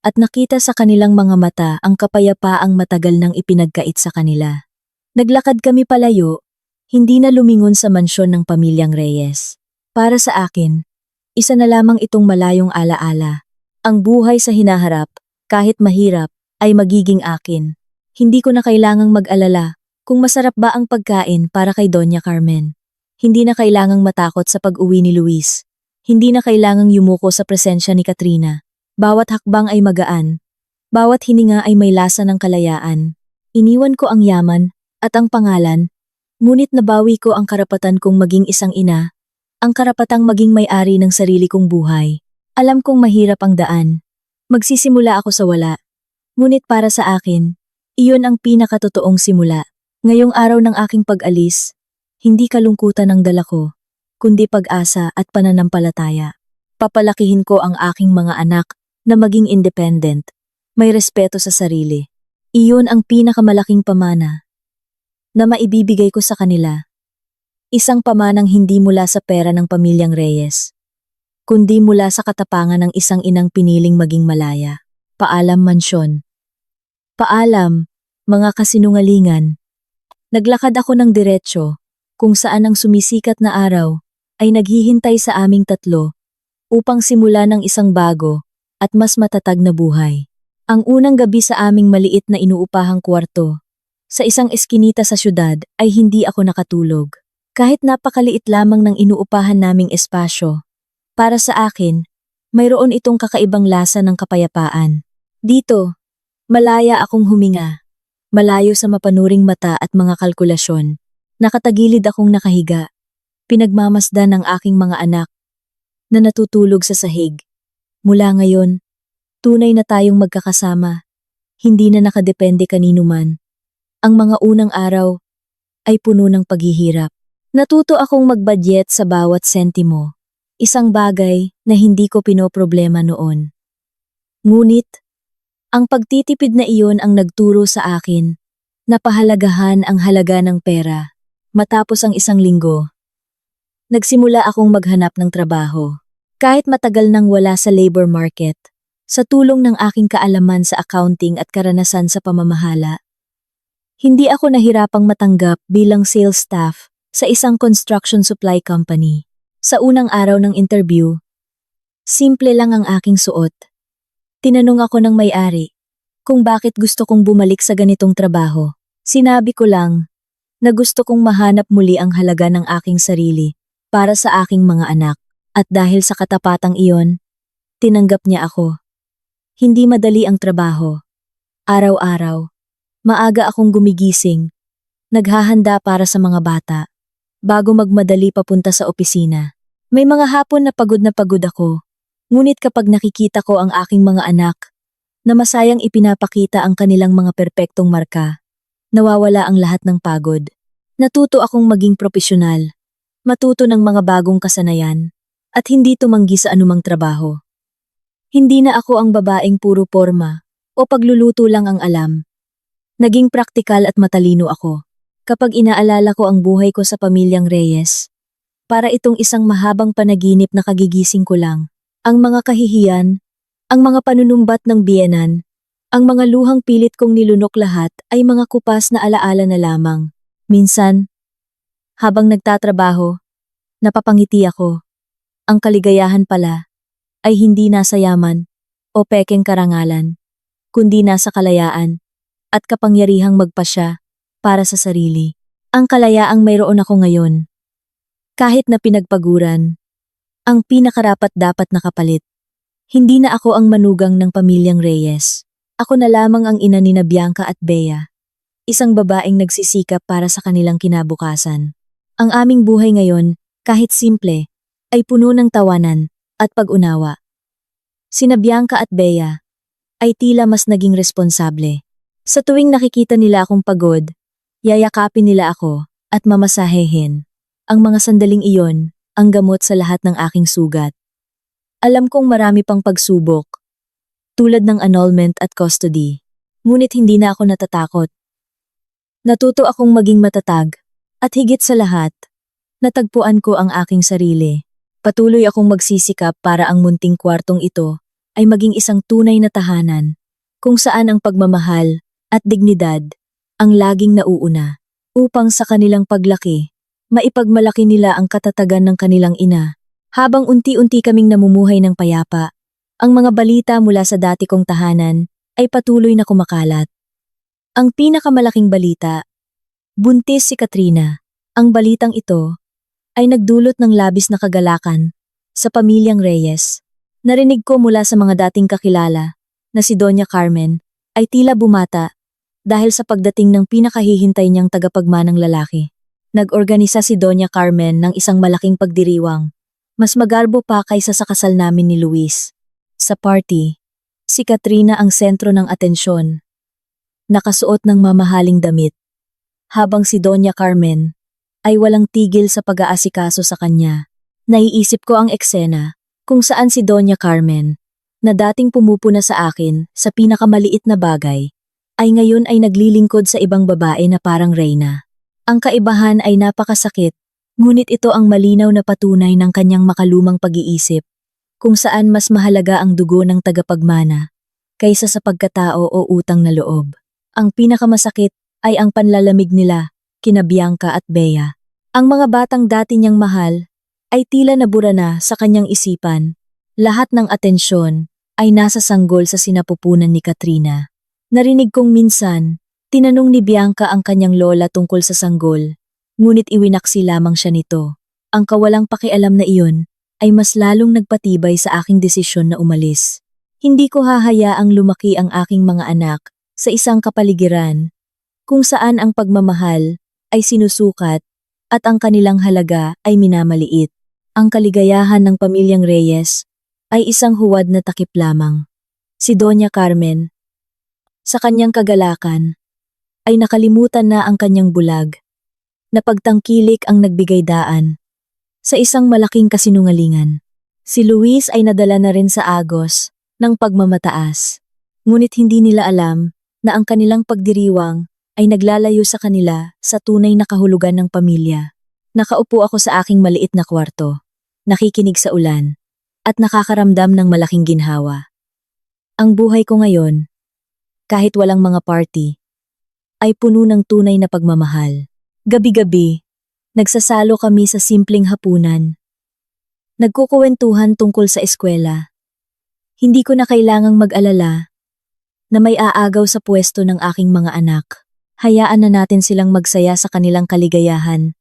at nakita sa kanilang mga mata ang kapayapaang matagal nang ipinagkait sa kanila. Naglakad kami palayo, hindi na lumingon sa mansyon ng pamilyang Reyes. Para sa akin, isa na lamang itong malayong alaala. Ang buhay sa hinaharap, kahit mahirap, ay magiging akin. Hindi ko na kailangang mag-alala kung masarap ba ang pagkain para kay Doña Carmen. Hindi na kailangang matakot sa pag-uwi ni Luis. Hindi na kailangang yumuko sa presensya ni Katrina. Bawat hakbang ay magaan. Bawat hininga ay may lasa ng kalayaan. Iniwan ko ang yaman at ang pangalan, ngunit nabawi ko ang karapatan kong maging isang ina, ang karapatang maging may-ari ng sarili kong buhay. Alam kong mahirap ang daan. Magsisimula ako sa wala. Ngunit para sa akin, iyon ang pinakatotoong simula. Ngayong araw ng aking pag-alis, hindi kalungkutan ang dala ko, kundi pag-asa at pananampalataya. Papalakihin ko ang aking mga anak na maging independent, may respeto sa sarili. Iyon ang pinakamalaking pamana na maibibigay ko sa kanila. Isang pamanang hindi mula sa pera ng pamilyang Reyes, kundi mula sa katapangan ng isang inang piniling maging malaya. Paalam mansyon. Paalam, mga kasinungalingan. Naglakad ako ng diretsyo, kung saan ang sumisikat na araw ay naghihintay sa aming tatlo upang simula ng isang bago at mas matatag na buhay. Ang unang gabi sa aming maliit na inuupahang kwarto, sa isang eskinita sa syudad ay hindi ako nakatulog. Kahit napakaliit lamang ng inuupahan naming espasyo, para sa akin, mayroon itong kakaibang lasa ng kapayapaan. Dito, malaya akong huminga, malayo sa mapanuring mata at mga kalkulasyon. Nakatagilid akong nakahiga, pinagmamasdan ng aking mga anak na natutulog sa sahig. Mula ngayon, tunay na tayong magkakasama, hindi na nakadepende kanino man. Ang mga unang araw ay puno ng paghihirap. Natuto akong mag-budget sa bawat sentimo, isang bagay na hindi ko pinoproblema noon. Ngunit, ang pagtitipid na iyon ang nagturo sa akin na pahalagahan ang halaga ng pera. Matapos ang isang linggo, nagsimula akong maghanap ng trabaho. Kahit matagal nang wala sa labor market, sa tulong ng aking kaalaman sa accounting at karanasan sa pamamahala, hindi ako nahirapang matanggap bilang sales staff sa isang construction supply company. Sa unang araw ng interview, simple lang ang aking suot. Tinanong ako ng may-ari kung bakit gusto kong bumalik sa ganitong trabaho. Sinabi ko lang na gusto kong mahanap muli ang halaga ng aking sarili para sa aking mga anak. At dahil sa katapatang iyon, tinanggap niya ako. Hindi madali ang trabaho. Araw-araw, maaga akong gumigising, naghahanda para sa mga bata, bago magmadali papunta sa opisina. May mga hapon na pagod ako, ngunit kapag nakikita ko ang aking mga anak, na masayang ipinapakita ang kanilang mga perpektong marka, nawawala ang lahat ng pagod. Natuto akong maging propesyonal, matuto ng mga bagong kasanayan, at hindi tumanggi sa anumang trabaho. Hindi na ako ang babaeng puro porma o pagluluto lang ang alam. Naging praktikal at matalino ako. Kapag inaalala ko ang buhay ko sa pamilyang Reyes, para itong isang mahabang panaginip na kagigising ko lang. Ang mga kahihiyan, ang mga panunumbat ng biyenan, ang mga luhang pilit kong nilunok lahat ay mga kupas na alaala na lamang. Minsan, habang nagtatrabaho, napapangiti ako. Ang kaligayahan pala ay hindi nasa yaman o pekeng karangalan, kundi nasa kalayaan at kapangyarihang magpasya para sa sarili. Ang kalayaang mayroon ako ngayon. Kahit na pinagpaguran, ang pinakarapat-dapat na kapalit. Hindi na ako ang manugang ng pamilyang Reyes. Ako na lamang ang ina nina Bianca at Bea. Isang babaeng nagsisikap para sa kanilang kinabukasan. Ang aming buhay ngayon, kahit simple, ay puno ng tawanan at pag-unawa. Sina Bianca at Bea ay tila mas naging responsable. Sa tuwing nakikita nila akong pagod, yayakapin nila ako at mamasahehin. Ang mga sandaling iyon, ang gamot sa lahat ng aking sugat. Alam kong marami pang pagsubok, tulad ng annulment at custody. Ngunit hindi na ako natatakot. Natuto akong maging matatag, at higit sa lahat, natagpuan ko ang aking sarili. Patuloy akong magsisikap para ang munting kwartong ito ay maging isang tunay na tahanan, kung saan ang pagmamahal at dignidad ang laging nauuna, upang sa kanilang paglaki, maipagmalaki nila ang katatagan ng kanilang ina. Habang unti-unti kaming namumuhay ng payapa, ang mga balita mula sa dati kong tahanan ay patuloy na kumakalat. Ang pinakamalaking balita, buntis si Katrina. Ang balitang ito ay nagdulot ng labis na kagalakan sa pamilyang Reyes. Narinig ko mula sa mga dating kakilala na si Doña Carmen ay tila bumata dahil sa pagdating ng pinakahihintay niyang tagapagmanang lalaki. Nag-organisa si Doña Carmen ng isang malaking pagdiriwang. Mas magarbo pa kaysa sa kasal namin ni Luis. Sa party, si Katrina ang sentro ng atensyon. Nakasuot ng mamahaling damit, habang si Doña Carmen ay walang tigil sa pag-aasikaso sa kanya. Naiisip ko ang eksena kung saan si Doña Carmen, na dating pumupuna sa akin sa pinakamaliit na bagay, ay ngayon ay naglilingkod sa ibang babae na parang reyna. Ang kaibahan ay napakasakit. Ngunit ito ang malinaw na patunay ng kanyang makalumang pag-iisip, kung saan mas mahalaga ang dugo ng tagapagmana kaysa sa pagkatao o utang na loob. Ang pinakamasakit ay ang panlalamig nila, kina Bianca at Bea. Ang mga batang dati niyang mahal ay tila nabura na sa kanyang isipan. Lahat ng atensyon ay nasa sanggol sa sinapupunan ni Katrina. Narinig kong minsan, tinanong ni Bianca ang kanyang lola tungkol sa sanggol. Ngunit iwinaksi lamang siya nito. Ang kawalang pakialam na iyon ay mas lalong nagpatibay sa aking desisyon na umalis. Hindi ko hahayaang lumaki ang aking mga anak sa isang kapaligiran kung saan ang pagmamahal ay sinusukat at ang kanilang halaga ay minamaliit. Ang kaligayahan ng pamilyang Reyes ay isang huwad na takip lamang. Si Doña Carmen, sa kanyang kagalakan, ay nakalimutan na ang kanyang bulag. Napagtangkilik ang nagbigay daan sa isang malaking kasinungalingan. Si Luis ay nadala na rin sa agos ng pagmamataas. Ngunit hindi nila alam na ang kanilang pagdiriwang ay naglalayo sa kanila sa tunay na kahulugan ng pamilya. Nakaupo ako sa aking maliit na kwarto, nakikinig sa ulan, at nakakaramdam ng malaking ginhawa. Ang buhay ko ngayon, kahit walang mga party, ay puno ng tunay na pagmamahal. Gabi-gabi, nagsasalo kami sa simpleng hapunan. Nagkukuwentuhan tungkol sa eskwela. Hindi ko na kailangang mag-alala na may aagaw sa pwesto ng aking mga anak. Hayaan na natin silang magsaya sa kanilang kaligayahan.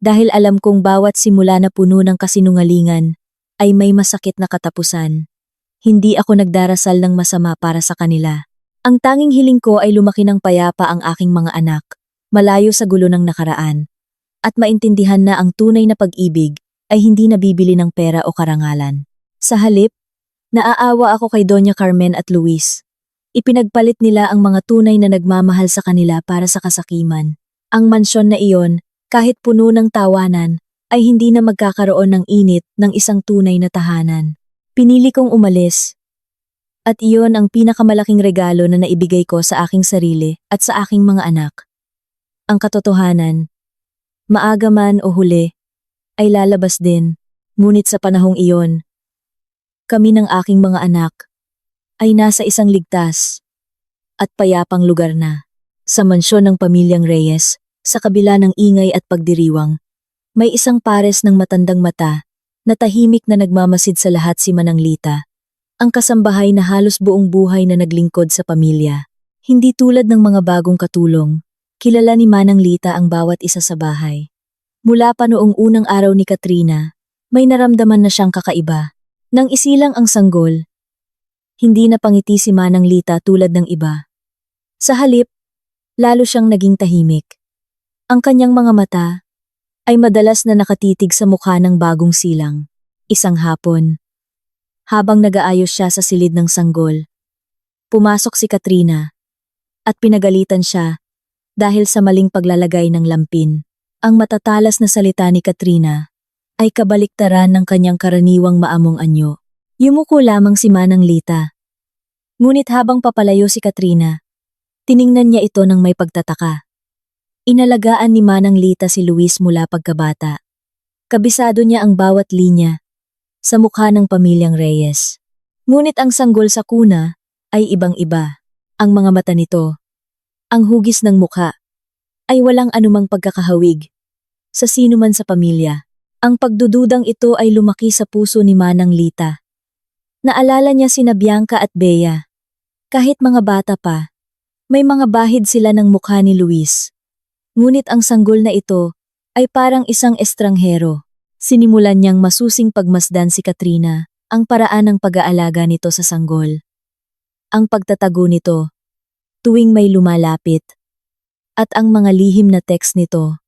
Dahil alam kong bawat simula na puno ng kasinungalingan ay may masakit na katapusan. Hindi ako nagdarasal ng masama para sa kanila. Ang tanging hiling ko ay lumaki ng payapa ang aking mga anak, malayo sa gulo ng nakaraan, at maintindihan na ang tunay na pag-ibig ay hindi nabibili ng pera o karangalan. Sa halip, naaawa ako kay Doña Carmen at Luis. Ipinagpalit nila ang mga tunay na nagmamahal sa kanila para sa kasakiman. Ang mansyon na iyon, kahit puno ng tawanan, ay hindi na magkakaroon ng init ng isang tunay na tahanan. Pinili kong umalis. At iyon ang pinakamalaking regalo na naibigay ko sa aking sarili at sa aking mga anak. Ang katotohanan, maaga man o huli, ay lalabas din. Ngunit sa panahong iyon, kami ng aking mga anak ay nasa isang ligtas at payapang lugar na. Sa mansyon ng pamilyang Reyes, sa kabila ng ingay at pagdiriwang, may isang pares ng matandang mata na tahimik na nagmamasid sa lahat si Manang Lita. Ang kasambahay na halos buong buhay na naglingkod sa pamilya. Hindi tulad ng mga bagong katulong, kilala ni Manang Lita ang bawat isa sa bahay. Mula pa noong unang araw ni Katrina, may naramdaman na siyang kakaiba. Nang isilang ang sanggol, hindi na pangiti si Manang Lita tulad ng iba. Sa halip, lalo siyang naging tahimik. Ang kanyang mga mata ay madalas na nakatitig sa mukha ng bagong silang. Isang hapon, habang nag-aayos siya sa silid ng sanggol, pumasok si Katrina at pinagalitan siya dahil sa maling paglalagay ng lampin. Ang matatalas na salita ni Katrina ay kabaliktaran ng kanyang karaniwang maamong anyo. Yumuko lamang si Manang Lita. Ngunit habang papalayo si Katrina, tiningnan niya ito ng may pagtataka. Inalagaan ni Manang Lita si Luis mula pagkabata. Kabisado niya ang bawat linya sa mukha ng pamilyang Reyes. Ngunit ang sanggol sa kuna ay ibang-iba. Ang mga mata nito, ang hugis ng mukha, ay walang anumang pagkakahawig sa sino man sa pamilya. Ang pagdududang ito ay lumaki sa puso ni Manang Lita. Naalala niya sina Bianca at Bea. Kahit mga bata pa, may mga bahid sila ng mukha ni Luis. Ngunit ang sanggol na ito ay parang isang estranghero. Sinimulan niyang masusing pagmasdan si Katrina ang paraan ng pag-aalaga nito sa sanggol. Ang pagtatago nito tuwing may lumalapit at ang mga lihim na text nito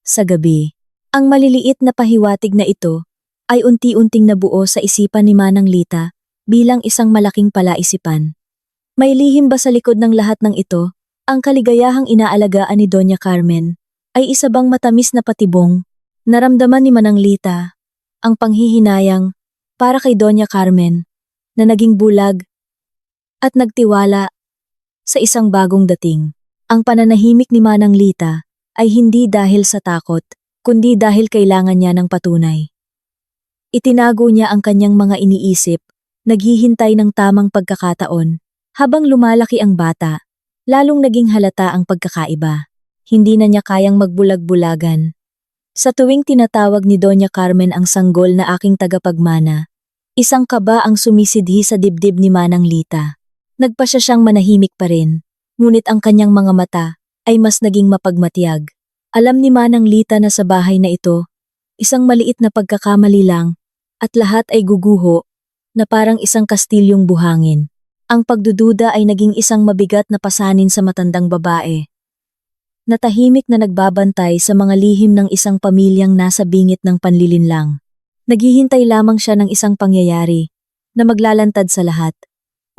sa gabi. Ang maliliit na pahiwatig na ito ay unti-unting nabuo sa isipan ni Manang Lita bilang isang malaking palaisipan. May lihim ba sa likod ng lahat ng ito? Ang kaligayahang inaalagaan ni Doña Carmen ay isa bang matamis na patibong? Naramdaman ni Manang Lita ang panghihinayang para kay Doña Carmen na naging bulag at nagtiwala sa isang bagong dating. Ang pananahimik ni Manang Lita ay hindi dahil sa takot, kundi dahil kailangan niya ng patunay. Itinago niya ang kanyang mga iniisip, naghihintay ng tamang pagkakataon. Habang lumalaki ang bata, lalong naging halata ang pagkakaiba. Hindi na niya kayang magbulag-bulagan. Sa tuwing tinatawag ni Doña Carmen ang sanggol na aking tagapagmana, isang kaba ang sumisidhi sa dibdib ni Manang Lita. Nagpasya siyang manahimik pa rin, ngunit ang kanyang mga mata ay mas naging mapagmatiyag. Alam ni Manang Lita na sa bahay na ito, isang maliit na pagkakamali lang at lahat ay guguho na parang isang kastilyong buhangin. Ang pagdududa ay naging isang mabigat na pasanin sa matandang babae. Natahimik na nagbabantay sa mga lihim ng isang pamilyang nasa bingit ng panlilinlang. Naghihintay lamang siya ng isang pangyayari na maglalantad sa lahat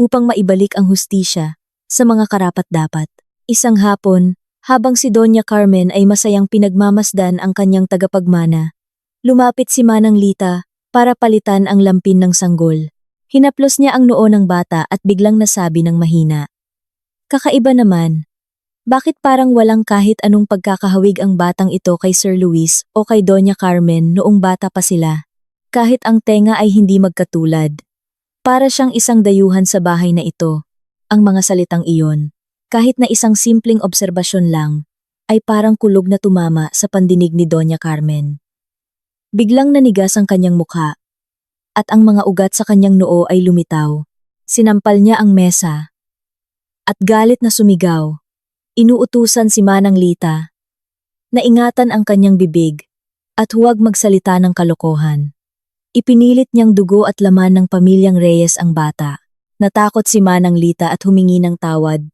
upang maibalik ang hustisya sa mga karapat-dapat. Isang hapon, habang si Doña Carmen ay masayang pinagmamasdan ang kanyang tagapagmana, lumapit si Manang Lita para palitan ang lampin ng sanggol. Hinaplos niya ang noo ng bata at biglang nasabi ng mahina. Kakaiba naman. Bakit parang walang kahit anong pagkakahawig ang batang ito kay Sir Luis o kay Doña Carmen noong bata pa sila? Kahit ang tenga ay hindi magkatulad. Para siyang isang dayuhan sa bahay na ito. Ang mga salitang iyon, kahit na isang simpleng obserbasyon lang, ay parang kulog na tumama sa pandinig ni Doña Carmen. Biglang nanigas ang kanyang mukha, at ang mga ugat sa kanyang noo ay lumitaw. Sinampal niya ang mesa, at galit na sumigaw. Inuutusan si Manang Lita na ingatan ang kanyang bibig at huwag magsalita ng kalokohan. Ipinilit niyang dugo at laman ng pamilyang Reyes ang bata. Natakot si Manang Lita at humingi ng tawad,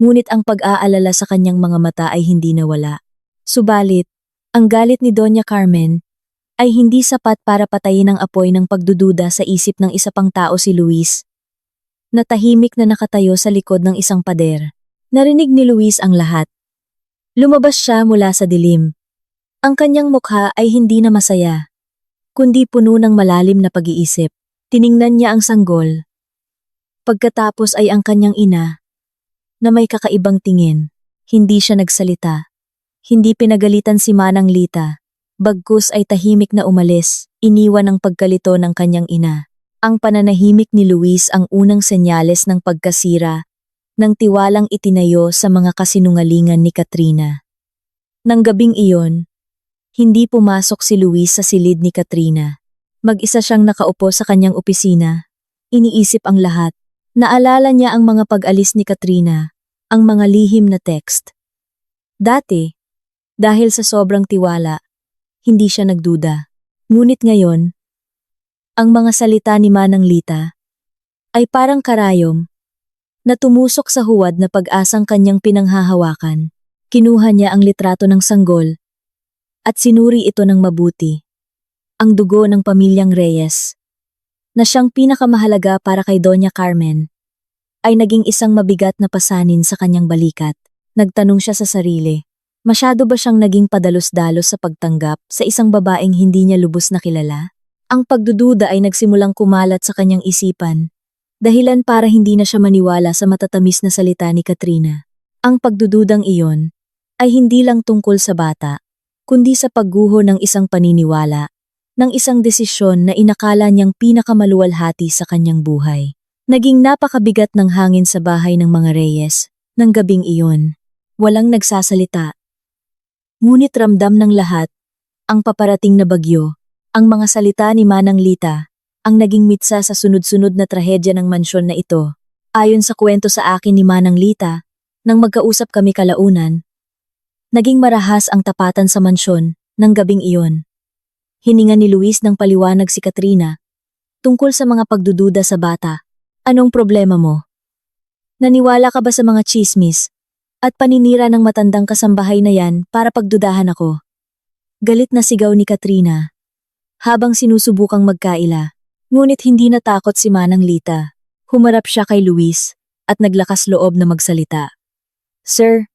ngunit ang pag-aalala sa kanyang mga mata ay hindi nawala. Subalit, ang galit ni Doña Carmen ay hindi sapat para patayin ang apoy ng pagdududa sa isip ng isa pang tao, si Luis, na tahimik na nakatayo sa likod ng isang pader. Narinig ni Luis ang lahat. Lumabas siya mula sa dilim. Ang kanyang mukha ay hindi na masaya, kundi puno ng malalim na pag-iisip. Tiningnan niya ang sanggol. Pagkatapos ay ang kanyang ina, na may kakaibang tingin. Hindi siya nagsalita. Hindi pinagalitan si Manang Lita, Bagkus ay tahimik na umalis, iniwan ang pagkalito ng kanyang ina. Ang pananahimik ni Luis ang unang senyales ng pagkasira ng tiwalang itinayo sa mga kasinungalingan ni Katrina. Nang gabing iyon, hindi pumasok si Luis sa silid ni Katrina. Mag-isa siyang nakaupo sa kanyang opisina. Iniisip ang lahat. Naalala niya ang mga pag-alis ni Katrina, ang mga lihim na text. Dati, dahil sa sobrang tiwala, hindi siya nagduda. Ngunit ngayon, ang mga salita ni Manang Lita ay parang karayom na tumusok sa huwad na pag-asang kanyang pinanghahawakan. Kinuha niya ang litrato ng sanggol at sinuri ito ng mabuti. Ang dugo ng pamilyang Reyes, na siyang pinakamahalaga para kay Doña Carmen, ay naging isang mabigat na pasanin sa kanyang balikat. Nagtanong siya sa sarili, masyado ba siyang naging padalos-dalos sa pagtanggap sa isang babaeng hindi niya lubos na kilala? Ang pagdududa ay nagsimulang kumalat sa kanyang isipan, dahilan para hindi na siya maniwala sa matatamis na salita ni Katrina. Ang pagdududang iyon ay hindi lang tungkol sa bata, kundi sa pagguho ng isang paniniwala, ng isang desisyon na inakala niyang pinakamaluwalhati sa kanyang buhay. Naging napakabigat ng hangin sa bahay ng mga Reyes, ng gabing iyon. Walang nagsasalita. Ngunit ramdam ng lahat, ang paparating na bagyo, ang mga salita ni Manang Lita, ang naging mitsa sa sunod-sunod na trahedya ng mansyon na ito. Ayon sa kwento sa akin ni Manang Lita, nang magkausap kami kalaunan, naging marahas ang tapatan sa mansyon ng gabing iyon. Hininga ni Luis ng paliwanag si Katrina tungkol sa mga pagdududa sa bata. Anong problema mo? Naniwala ka ba sa mga tsismis at paninira ng matandang kasambahay na yan para pagdudahan ako? Galit na sigaw ni Katrina habang sinusubukang magkaila. Ngunit hindi natakot si Manang Lita. Humarap siya kay Luis at naglakas loob na magsalita. Sir,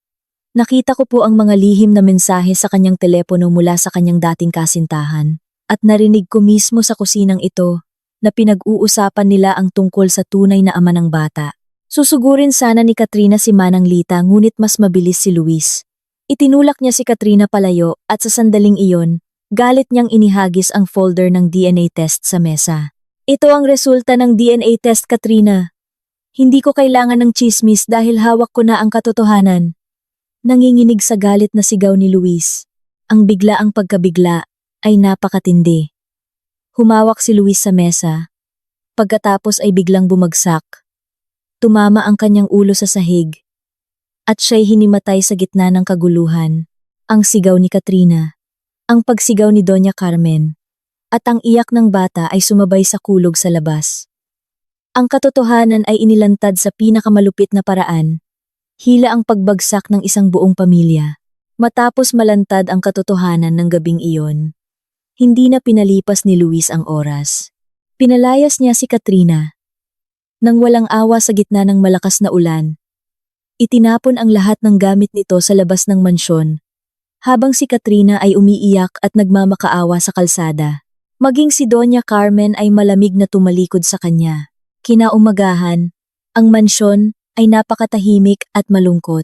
nakita ko po ang mga lihim na mensahe sa kanyang telepono mula sa kanyang dating kasintahan at narinig ko mismo sa kusinang ito na pinag-uusapan nila ang tungkol sa tunay na ama ng bata. Susugurin sana ni Katrina si Manang Lita ngunit mas mabilis si Luis. Itinulak niya si Katrina palayo at sa sandaling iyon, galit niyang inihagis ang folder ng DNA test sa mesa. Ito ang resulta ng DNA test, Katrina. Hindi ko kailangan ng tsismis dahil hawak ko na ang katotohanan. Nanginginig sa galit na sigaw ni Luis. Ang biglaang pagkabigla ay napakatindi. Humawak si Luis sa mesa. Pagkatapos ay biglang bumagsak. Tumama ang kanyang ulo sa sahig. At siya'y hinimatay sa gitna ng kaguluhan. Ang sigaw ni Katrina. Ang pagsigaw ni Doña Carmen. At ang iyak ng bata ay sumabay sa kulog sa labas. Ang katotohanan ay inilantad sa pinakamalupit na paraan. Hila ang pagbagsak ng isang buong pamilya. Matapos malantad ang katotohanan ng gabing iyon, hindi na pinalipas ni Luis ang oras. Pinalayas niya si Katrina. Nang walang awa sa gitna ng malakas na ulan, itinapon ang lahat ng gamit nito sa labas ng mansyon, habang si Katrina ay umiiyak at nagmamakaawa sa kalsada. Maging si Doña Carmen ay malamig na tumalikod sa kanya. Kinaumagahan, ang mansyon ay napakatahimik at malungkot.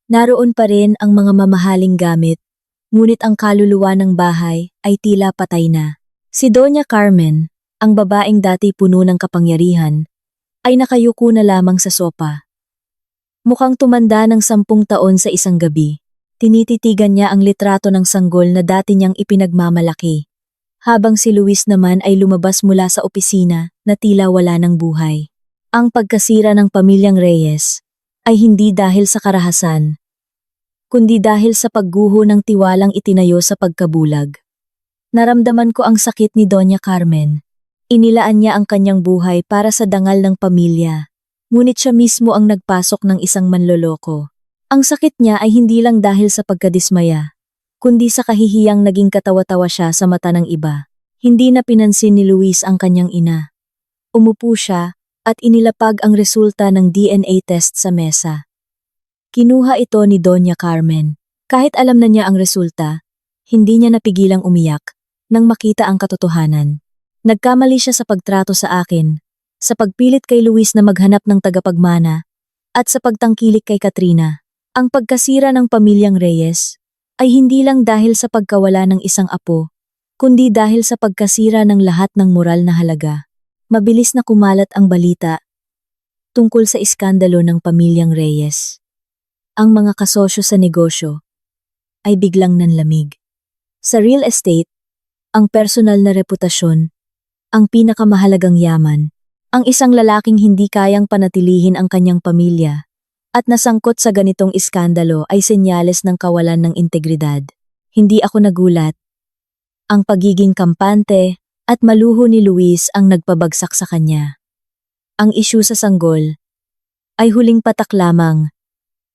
Naroon pa rin ang mga mamahaling gamit, ngunit ang kaluluwa ng bahay ay tila patay na. Si Doña Carmen, ang babaeng dati puno ng kapangyarihan, ay nakayuko na lamang sa sopa. Mukhang tumanda ng 10 taon sa isang gabi. Tinititigan niya ang litrato ng sanggol na dati niyang ipinagmamalaki. Habang si Luis naman ay lumabas mula sa opisina na tila wala ng buhay. Ang pagkasira ng pamilyang Reyes ay hindi dahil sa karahasan, kundi dahil sa pagguho ng tiwalang itinayo sa pagkabulag. Naramdaman ko ang sakit ni Doña Carmen. Inilaan niya ang kanyang buhay para sa dangal ng pamilya, ngunit siya mismo ang nagpasok ng isang manloloko. Ang sakit niya ay hindi lang dahil sa pagkadismaya, kundi sa kahihiyang naging katawa-tawa siya sa mata ng iba. Hindi na pinansin ni Luis ang kanyang ina. Umupo siya at inilapag ang resulta ng DNA test sa mesa. Kinuha ito ni Doña Carmen. Kahit alam na niya ang resulta, hindi niya napigilang umiyak nang makita ang katotohanan. Nagkamali siya sa pagtrato sa akin, sa pagpilit kay Luis na maghanap ng tagapagmana, at sa pagtangkilik kay Katrina. Ang pagkasira ng pamilyang Reyes ay hindi lang dahil sa pagkawala ng isang apo, kundi dahil sa pagkasira ng lahat ng moral na halaga. Mabilis na kumalat ang balita tungkol sa iskandalo ng pamilyang Reyes. Ang mga kasosyo sa negosyo ay biglang nanlamig. Sa real estate, ang personal na reputasyon, ang pinakamahalagang yaman, ang isang lalaking hindi kayang panatilihin ang kanyang pamilya at nasangkot sa ganitong iskandalo ay senyales ng kawalan ng integridad. Hindi ako nagulat. Ang pagiging kampante at maluho ni Luis ang nagpabagsak sa kanya. Ang isyu sa sanggol ay huling patak lamang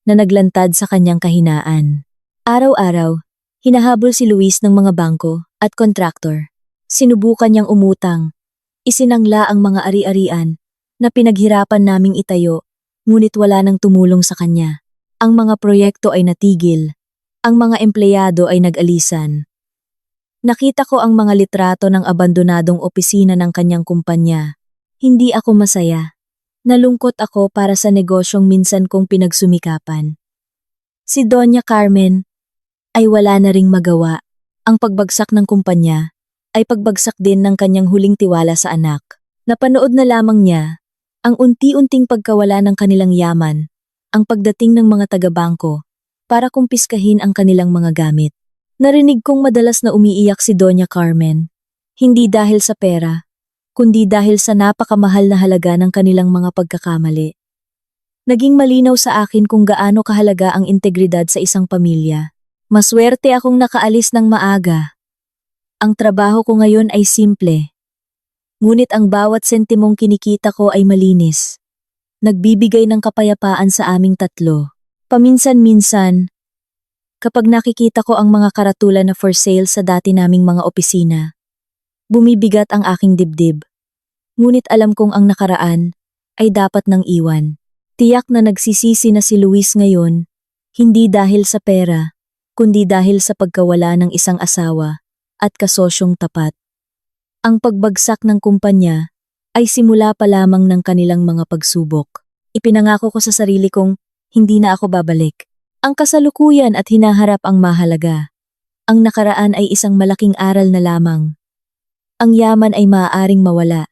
na naglantad sa kanyang kahinaan. Araw-araw, hinahabol si Luis ng mga bangko at kontraktor. Sinubukan niyang umutang. Isinangla ang mga ari-arian na pinaghirapan naming itayo, ngunit wala nang tumulong sa kanya. Ang mga proyekto ay natigil. Ang mga empleyado ay nag-alisan. Nakita ko ang mga litrato ng abandonadong opisina ng kanyang kumpanya. Hindi ako masaya. Nalungkot ako para sa negosyong minsan kong pinagsumikapan. Si Doña Carmen ay wala na ring magawa. Ang pagbagsak ng kumpanya ay pagbagsak din ng kanyang huling tiwala sa anak. Napanood na lamang niya ang unti-unting pagkawala ng kanilang yaman, ang pagdating ng mga taga-bangko para kumpiskahin ang kanilang mga gamit. Narinig kong madalas na umiiyak si Doña Carmen, hindi dahil sa pera, kundi dahil sa napakamahal na halaga ng kanilang mga pagkakamali. Naging malinaw sa akin kung gaano kahalaga ang integridad sa isang pamilya. Maswerte akong nakaalis ng maaga. Ang trabaho ko ngayon ay simple. Ngunit ang bawat sentimong kinikita ko ay malinis. Nagbibigay ng kapayapaan sa aming tatlo. Paminsan-minsan, kapag nakikita ko ang mga karatula na for sale sa dati naming mga opisina, bumibigat ang aking dibdib. Ngunit alam kong ang nakaraan ay dapat nang iwan. Tiyak na nagsisisi na si Luis ngayon, hindi dahil sa pera, kundi dahil sa pagkawala ng isang asawa at kasosyong tapat. Ang pagbagsak ng kumpanya ay simula pa lamang ng kanilang mga pagsubok. Ipinangako ko sa sarili kong hindi na ako babalik. Ang kasalukuyan at hinaharap ang mahalaga. Ang nakaraan ay isang malaking aral na lamang. Ang yaman ay maaaring mawala.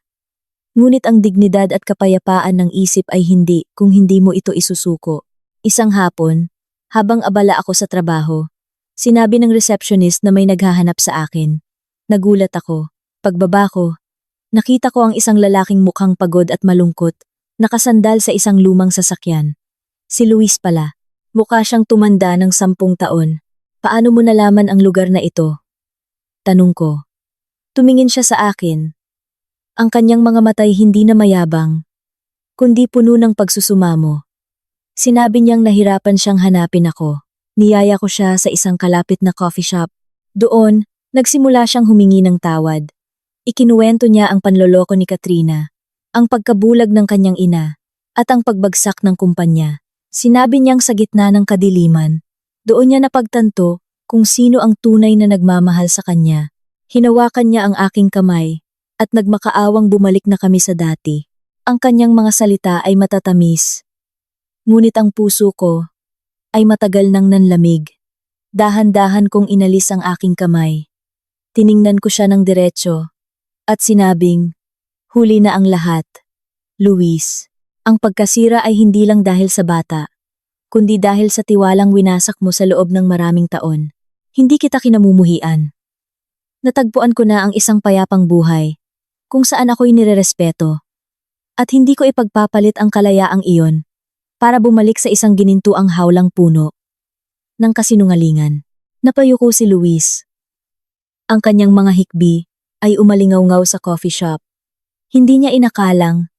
Ngunit ang dignidad at kapayapaan ng isip ay hindi kung hindi mo ito isusuko. Isang hapon, habang abala ako sa trabaho, sinabi ng receptionist na may naghahanap sa akin. Nagulat ako. Pagbaba ko, nakita ko ang isang lalaking mukhang pagod at malungkot, nakasandal sa isang lumang sasakyan. Si Luis pala. Mukha siyang tumanda ng 10 taon. Paano mo nalaman ang lugar na ito? Tanong ko. Tumingin siya sa akin. Ang kanyang mga matay hindi na mayabang, kundi puno ng pagsusumamo. Sinabi niyang nahirapan siyang hanapin ako. Niyaya ko siya sa isang kalapit na coffee shop. Doon, nagsimula siyang humingi ng tawad. Ikinuwento niya ang panloloko ni Katrina, ang pagkabulag ng kanyang ina, at ang pagbagsak ng kumpanya. Sinabi niyang sa gitna ng kadiliman, doon niya napagtanto kung sino ang tunay na nagmamahal sa kanya. Hinawakan niya ang aking kamay, at nagmakaawang bumalik na kami sa dati. Ang kanyang mga salita ay matatamis. Ngunit ang puso ko ay matagal nang nanlamig. Dahan-dahan kong inalis ang aking kamay. Tiningnan ko siya ng diretso. At sinabing, huli na ang lahat. Luis, ang pagkasira ay hindi lang dahil sa bata, kundi dahil sa tiwalang winasak mo sa loob ng maraming taon. Hindi kita kinamumuhian. Natagpuan ko na ang isang payapang buhay, kung saan ako'y nirerespeto. At hindi ko ipagpapalit ang kalayaang iyon, para bumalik sa isang ginintuang hawlang puno ng kasinungalingan. Napayuko si Luis. Ang kanyang mga hikbi ay umalingaw-ngaw sa coffee shop. Hindi niya inakalang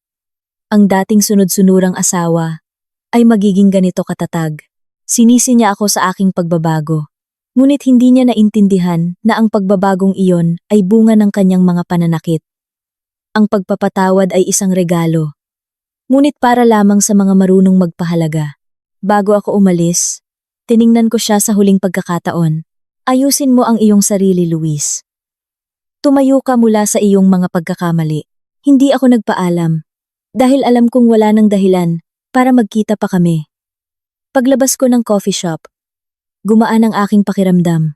ang dating sunod-sunurang asawa ay magiging ganito katatag. Sinisi niya ako sa aking pagbabago. Ngunit hindi niya naintindihan na ang pagbabagong iyon ay bunga ng kanyang mga pananakit. Ang pagpapatawad ay isang regalo. Ngunit para lamang sa mga marunong magpahalaga. Bago ako umalis, tiningnan ko siya sa huling pagkakataon. Ayusin mo ang iyong sarili, Luis. Tumayo ka mula sa iyong mga pagkakamali. Hindi ako nagpaalam. Dahil alam kong wala nang dahilan para magkita pa kami. Paglabas ko ng coffee shop, Gumaan ang aking pakiramdam.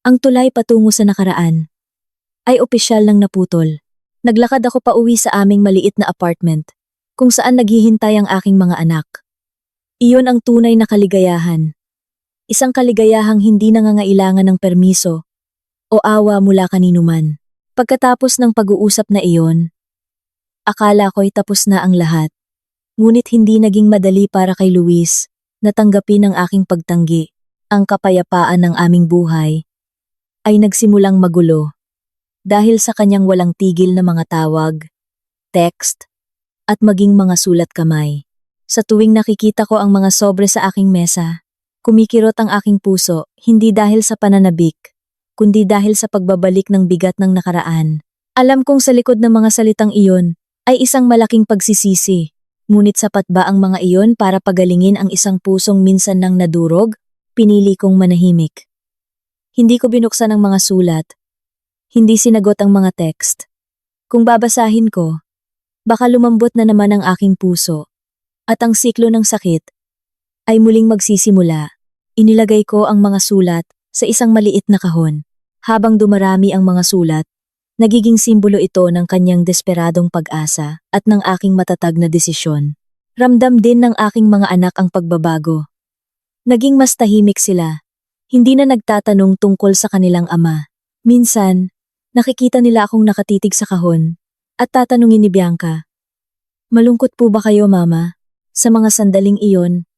Ang tulay patungo sa nakaraan ay opisyal nang naputol. Naglakad ako pauwi sa aming maliit na apartment, kung saan naghihintay ang aking mga anak. Iyon ang tunay na kaligayahan. Isang kaligayahang hindi nangangailangan ng permiso o awa mula kaninuman. Pagkatapos ng pag-uusap na iyon, akala ko'y tapos na ang lahat. Ngunit hindi naging madali para kay Luis na tanggapin ang aking pagtanggi. Ang kapayapaan ng aming buhay ay nagsimulang magulo dahil sa kanyang walang tigil na mga tawag, text, at maging mga sulat kamay. Sa tuwing nakikita ko ang mga sobre sa aking mesa, kumikirot ang aking puso, hindi dahil sa pananabik, kundi dahil sa pagbabalik ng bigat ng nakaraan. Alam kong sa likod ng mga salitang iyon ay isang malaking pagsisisi, ngunit sapat ba ang mga iyon para pagalingin ang isang pusong minsan nang nadurog? Pinili kong manahimik. Hindi ko binuksan ang mga sulat. Hindi sinagot ang mga text. Kung babasahin ko, baka lumambot na naman ang aking puso. At ang siklo ng sakit ay muling magsisimula. Inilagay ko ang mga sulat sa isang maliit na kahon. Habang dumarami ang mga sulat, nagiging simbolo ito ng kanyang desperadong pag-asa at ng aking matatag na desisyon. Ramdam din ng aking mga anak ang pagbabago. Naging mas tahimik sila. Hindi na nagtatanong tungkol sa kanilang ama. Minsan, nakikita nila akong nakatitig sa kahon at tatanungin ni Bianca, "Malungkot po ba kayo, Mama?" Sa mga sandaling iyon,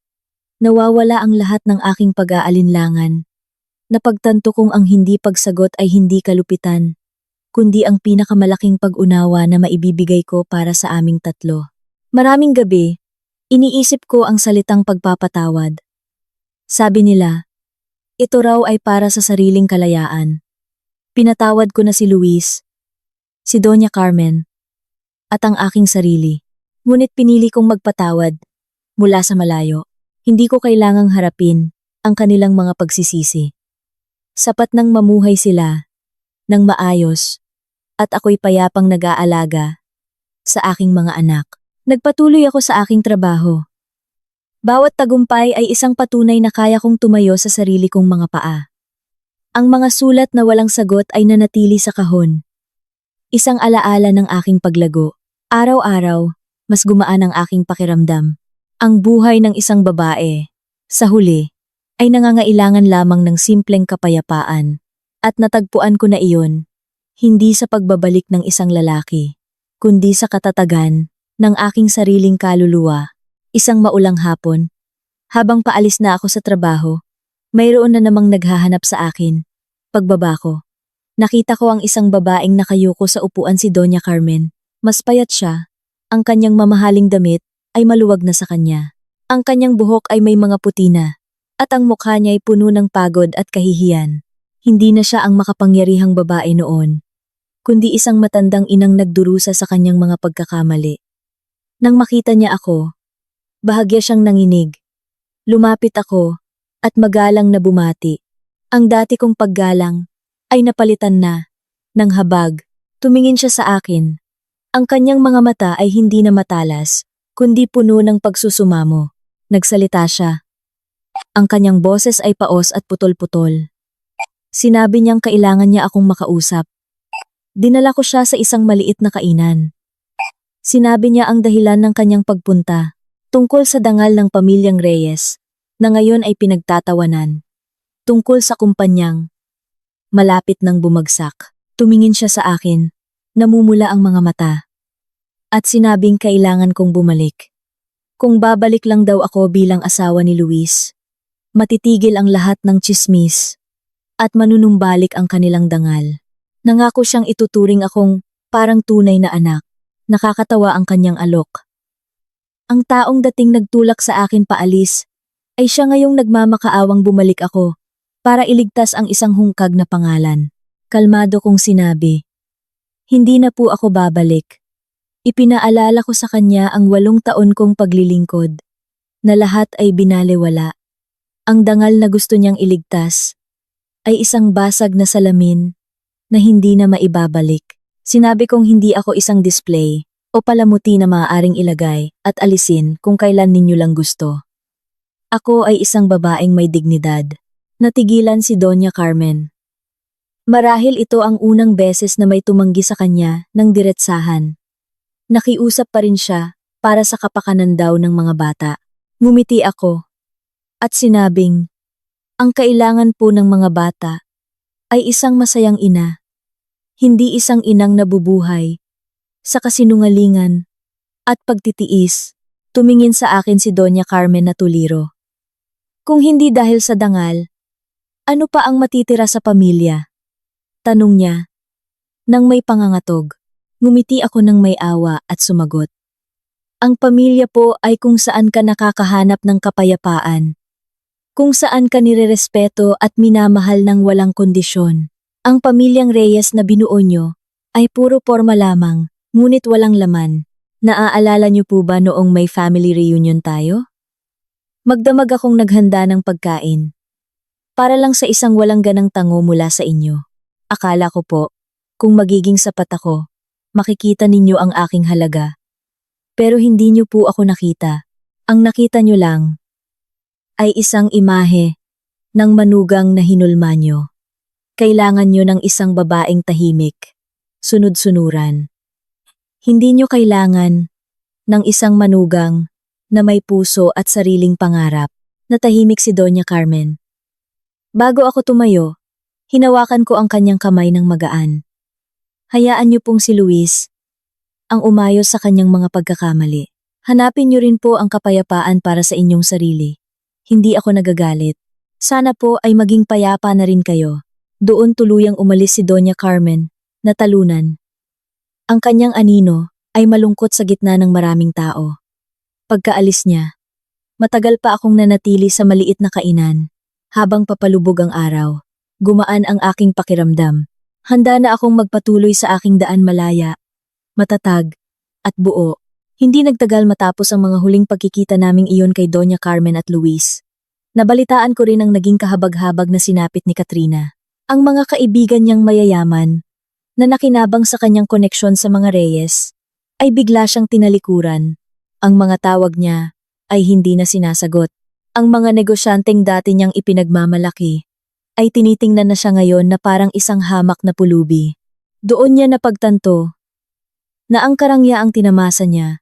nawawala ang lahat ng aking pag-aalinlangan. Napagtanto kong ang hindi pagsagot ay hindi kalupitan, kundi ang pinakamalaking pag-unawa na maibibigay ko para sa aming tatlo. Maraming gabi, iniisip ko ang salitang pagpapatawad. Sabi nila, ito raw ay para sa sariling kalayaan. Pinatawad ko na si Luis, si Doña Carmen, at ang aking sarili. Ngunit pinili kong magpatawad mula sa malayo. Hindi ko kailangang harapin ang kanilang mga pagsisisi. Sapat nang mamuhay sila, nang maayos, at ako'y payapang nag-aalaga sa aking mga anak. Nagpatuloy ako sa aking trabaho. Bawat tagumpay ay isang patunay na kaya kong tumayo sa sarili kong mga paa. Ang mga sulat na walang sagot ay nanatili sa kahon. Isang alaala ng aking paglago. Araw-araw, mas gumaan ang aking pakiramdam. Ang buhay ng isang babae, sa huli, ay nangangailangan lamang ng simpleng kapayapaan. At natagpuan ko na iyon, hindi sa pagbabalik ng isang lalaki, kundi sa katatagan ng aking sariling kaluluwa. Isang maulang hapon, habang paalis na ako sa trabaho, mayroon na namang naghahanap sa akin. Pagbaba ko, nakita ko ang isang babaeng nakayuko sa upuan si Doña Carmen. Mas payat siya, ang kanyang mamahaling damit ay maluwag na sa kanya. Ang kanyang buhok ay may mga puti na, at ang mukha niya ay puno ng pagod at kahihiyan. Hindi na siya ang makapangyarihang babae noon, kundi isang matandang inang nagdurusa sa kanyang mga pagkakamali. Nang makita niya ako, bahagya siyang nanginig. Lumapit ako at magalang na bumati. Ang dati kong paggalang ay napalitan na ng habag. Tumingin siya sa akin. Ang kanyang mga mata ay hindi na matalas, kundi puno ng pagsusumamo. Nagsalita siya. Ang kanyang boses ay paos at putol-putol. Sinabi niyang kailangan niya akong makausap. Dinala ko siya sa isang maliit na kainan. Sinabi niya ang dahilan ng kanyang pagpunta. Tungkol sa dangal ng pamilyang Reyes, na ngayon ay pinagtatawanan. Tungkol sa kumpanyang malapit nang bumagsak. Tumingin siya sa akin, namumula ang mga mata. At sinabing kailangan kong bumalik. Kung babalik lang daw ako bilang asawa ni Luis, matitigil ang lahat ng tsismis at manunumbalik ang kanilang dangal. Nangako siyang ituturing akong parang tunay na anak. Nakakatawa ang kanyang alok. Ang taong dating nagtulak sa akin paalis, ay siya ngayong nagmamakaawang bumalik ako para iligtas ang isang hungkag na pangalan. Kalmado kong sinabi, hindi na po ako babalik. Ipinaalala ko sa kanya ang 8 taon kong paglilingkod, na lahat ay binalewala. Ang dangal na gusto niyang iligtas, ay isang basag na salamin na hindi na maibabalik. Sinabi kong hindi ako isang display o palamuti na maaaring ilagay at alisin kung kailan ninyo lang gusto. Ako ay isang babaeng may dignidad. Natigilan si Doña Carmen. Marahil ito ang unang beses na may tumanggi sa kanya ng diretsahan. Nakiusap pa rin siya para sa kapakanan daw ng mga bata. Ngumiti ako at sinabing, ang kailangan po ng mga bata ay isang masayang ina, hindi isang inang nabubuhay sa kasinungalingan at pagtitiis. Tumingin sa akin si Doña Carmen na tuliro. Kung hindi dahil sa dangal, ano pa ang matitira sa pamilya? Tanong niya. Nang may pangangatog, ngumiti ako ng may awa at sumagot. Ang pamilya po ay kung saan ka nakakahanap ng kapayapaan. Kung saan ka nirerespeto at minamahal ng walang kondisyon. Ang pamilyang Reyes na binuo nyo ay puro porma lamang, ngunit walang laman. Naaalala niyo po ba noong may family reunion tayo? Magdamag akong naghanda ng pagkain. Para lang sa isang walang ganang tango mula sa inyo. Akala ko po, kung magiging sapat ako, makikita ninyo ang aking halaga. Pero hindi niyo po ako nakita. Ang nakita niyo lang ay isang imahe ng manugang na hinulma niyo. Kailangan niyo ng isang babaeng tahimik, sunod-sunuran. Hindi niyo kailangan ng isang manugang na may puso at sariling pangarap. Natahimik si Doña Carmen. Bago ako tumayo, hinawakan ko ang kanyang kamay ng magaan. Hayaan niyo pong si Luis ang umayos sa kanyang mga pagkakamali. Hanapin niyo rin po ang kapayapaan para sa inyong sarili. Hindi ako nagagalit. Sana po ay maging payapa na rin kayo. Doon tuluyang umalis si Doña Carmen, natalunan. Ang kanyang anino ay malungkot sa gitna ng maraming tao. Pagkaalis niya, matagal pa akong nanatili sa maliit na kainan. Habang papalubog ang araw, gumaan ang aking pakiramdam. Handa na akong magpatuloy sa aking daan malaya, matatag, at buo. Hindi nagtagal matapos ang mga huling pagkikita naming iyon kay Doña Carmen at Luis. Nabalitaan ko rin ang naging kahabag-habag na sinapit ni Katrina. Ang mga kaibigan niyang mayayaman, na nakinabang sa kanyang koneksyon sa mga Reyes, ay bigla siyang tinalikuran. Ang mga tawag niya ay hindi na sinasagot. Ang mga negosyanteng dati niyang ipinagmamalaki ay tinitingnan na siya ngayon na parang isang hamak na pulubi. Doon niya napagtanto na ang karangyaang tinamasa niya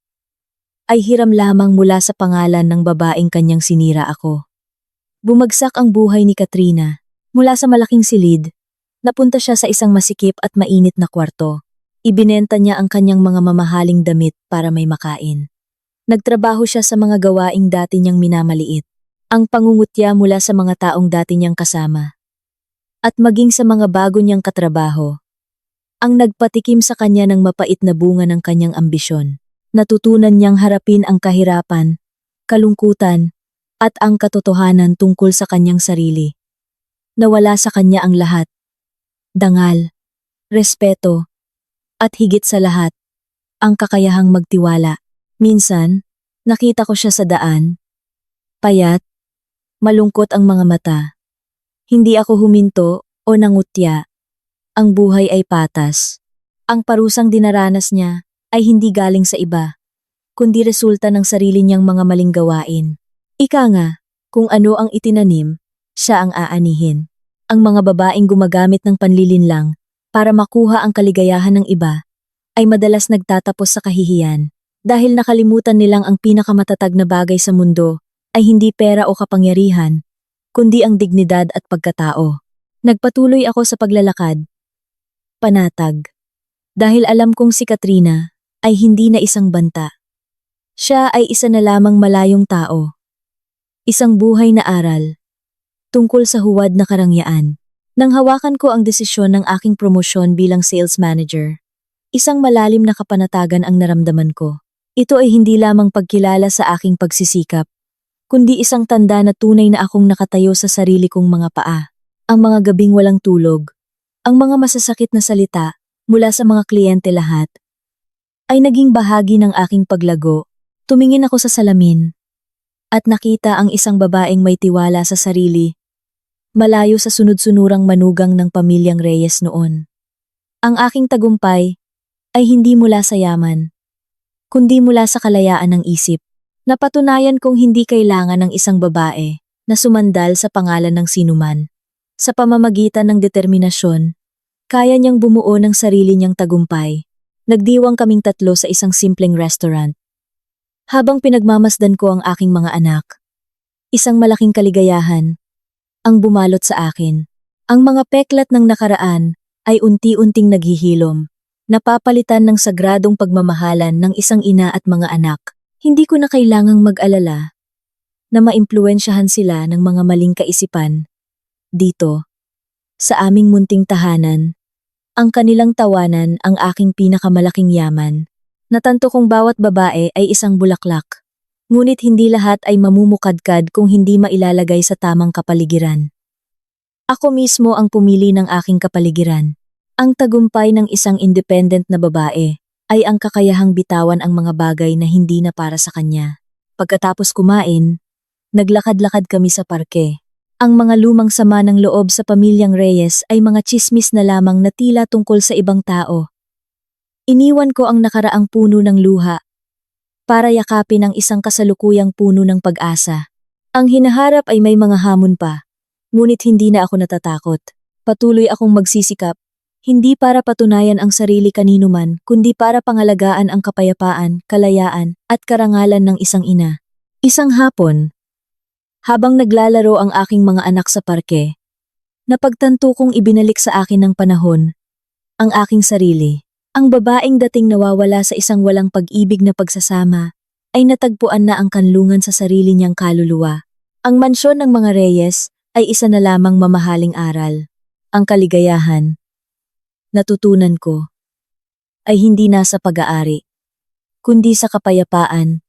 ay hiram lamang mula sa pangalan ng babaeng kanyang sinira ako. Bumagsak ang buhay ni Katrina mula sa malaking silid. Napunta siya sa isang masikip at mainit na kwarto. Ibinenta niya ang kanyang mga mamahaling damit para may makain. Nagtrabaho siya sa mga gawaing dati niyang minamaliit. Ang pangungutya mula sa mga taong dati niyang kasama. At maging sa mga bago niyang katrabaho. Ang nagpatikim sa kanya ng mapait na bunga ng kanyang ambisyon. Natutunan niyang harapin ang kahirapan, kalungkutan, at ang katotohanan tungkol sa kanyang sarili. Nawala sa kanya ang lahat. Dangal, respeto, at higit sa lahat, ang kakayahang magtiwala. Minsan, nakita ko siya sa daan. Payat, malungkot ang mga mata. Hindi ako huminto o nangutya. Ang buhay ay patas. Ang parusang dinaranas niya ay hindi galing sa iba, kundi resulta ng sarili niyang mga maling gawain. Ika nga, kung ano ang itinanim, siya ang aanihin. Ang mga babaeng gumagamit ng panlilinlang para makuha ang kaligayahan ng iba ay madalas nagtatapos sa kahihiyan dahil nakalimutan nilang ang pinakamatatag na bagay sa mundo ay hindi pera o kapangyarihan, kundi ang dignidad at pagkatao. Nagpatuloy ako sa paglalakad. Panatag. Dahil alam kong si Katrina ay hindi na isang banta. Siya ay isa na lamang malayong tao. Isang buhay na aral. Tungkol sa huwad na karangyaan. Nang hawakan ko ang desisyon ng aking promosyon bilang sales manager, isang malalim na kapanatagan ang naramdaman ko. Ito ay hindi lamang pagkilala sa aking pagsisikap, kundi isang tanda na tunay na akong nakatayo sa sarili kong mga paa. Ang mga gabing walang tulog, ang mga masasakit na salita mula sa mga kliyente lahat, ay naging bahagi ng aking paglago. Tumingin ako sa salamin at nakita ang isang babaeng may tiwala sa sarili, malayo sa sunod-sunurang manugang ng pamilyang Reyes noon. Ang aking tagumpay ay hindi mula sa yaman, kundi mula sa kalayaan ng isip. Napatunayan kong hindi kailangan ng isang babae na sumandal sa pangalan ng sinuman Sa pamamagitan ng determinasyon, kaya niyang bumuo ng sarili niyang tagumpay. Nagdiwang kaming tatlo sa isang simpleng restaurant. Habang pinagmamasdan ko ang aking mga anak, isang malaking kaligayahan ang bumalot sa akin. Ang mga peklat ng nakaraan ay unti-unting naghihilom, napapalitan ng sagradong pagmamahalan ng isang ina at mga anak. Hindi ko na kailangang mag-alala na maimpluwensyahan sila ng mga maling kaisipan. Dito, sa aming munting tahanan, ang kanilang tawanan ang aking pinakamalaking yaman. Natanto kong bawat babae ay isang bulaklak. Ngunit hindi lahat ay mamumukadkad kung hindi mailalagay sa tamang kapaligiran. Ako mismo ang pumili ng aking kapaligiran. Ang tagumpay ng isang independent na babae ay ang kakayahang bitawan ang mga bagay na hindi na para sa kanya. Pagkatapos kumain, naglakad-lakad kami sa parke. Ang mga lumang sama ng loob sa pamilyang Reyes ay mga tsismis na lamang na tila tungkol sa ibang tao. Iniwan ko ang nakaraang puno ng luha para yakapin ang isang kasalukuyang puno ng pag-asa. Ang hinaharap ay may mga hamon pa, ngunit hindi na ako natatakot. Patuloy akong magsisikap, hindi para patunayan ang sarili kanino man, kundi para pangalagaan ang kapayapaan, kalayaan, at karangalan ng isang ina. Isang hapon, habang naglalaro ang aking mga anak sa parke, napagtanto kong ibinalik sa akin ng panahon ang aking sarili. Ang babaeng dating nawawala sa isang walang pag-ibig na pagsasama ay natagpuan na ang kanlungan sa sarili niyang kaluluwa. Ang mansyon ng mga Reyes ay isa na lamang mamahaling aral. Ang kaligayahan, natutunan ko, ay hindi nasa pag-aari, kundi sa kapayapaan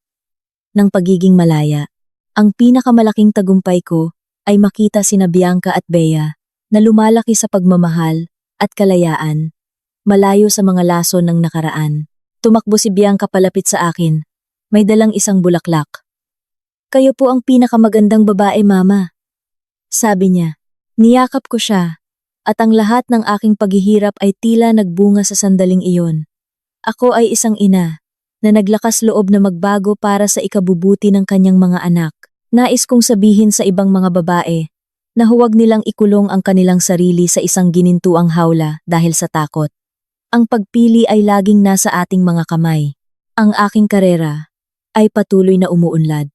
ng pagiging malaya. Ang pinakamalaking tagumpay ko ay makita sina Bianca at Bea na lumalaki sa pagmamahal at kalayaan, malayo sa mga lason ng nakaraan. Tumakbo si Bianca palapit sa akin, may dalang isang bulaklak. "Kayo po ang pinakamagandang babae, Mama," sabi niya. Niyakap ko siya, at ang lahat ng aking paghihirap ay tila nagbunga sa sandaling iyon. Ako ay isang ina na naglakas loob na magbago para sa ikabubuti ng kanyang mga anak. Nais kong sabihin sa ibang mga babae na huwag nilang ikulong ang kanilang sarili sa isang ginintuang hawla dahil sa takot. Ang pagpili ay laging nasa ating mga kamay. Ang aking karera ay patuloy na umuunlad.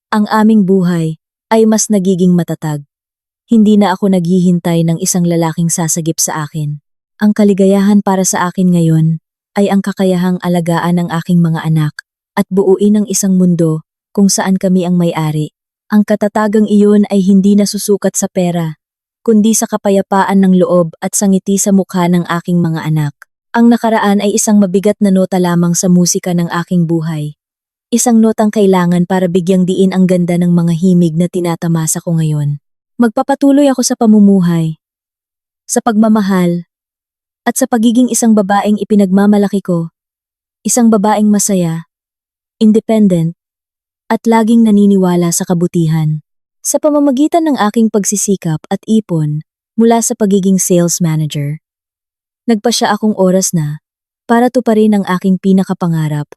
Ang aming buhay ay mas nagiging matatag. Hindi na ako naghihintay ng isang lalaking sasagip sa akin. Ang kaligayahan para sa akin ngayon ay ang kakayahang alagaan ng aking mga anak at buuin ang isang mundo kung saan kami ang may-ari. Ang katatagang iyon ay hindi nasusukat sa pera, kundi sa kapayapaan ng loob at sa ngiti sa mukha ng aking mga anak. Ang nakaraan ay isang mabigat na nota lamang sa musika ng aking buhay. Isang notang kailangan para bigyang diin ang ganda ng mga himig na tinatamasa ko ngayon. Magpapatuloy ako sa pamumuhay, sa pagmamahal, at sa pagiging isang babaeng ipinagmamalaki ko. Isang babaeng masaya, independent, at laging naniniwala sa kabutihan. Sa pamamagitan ng aking pagsisikap at ipon mula sa pagiging sales manager, nagpasya akong oras na para tuparin ang aking pinakapangarap,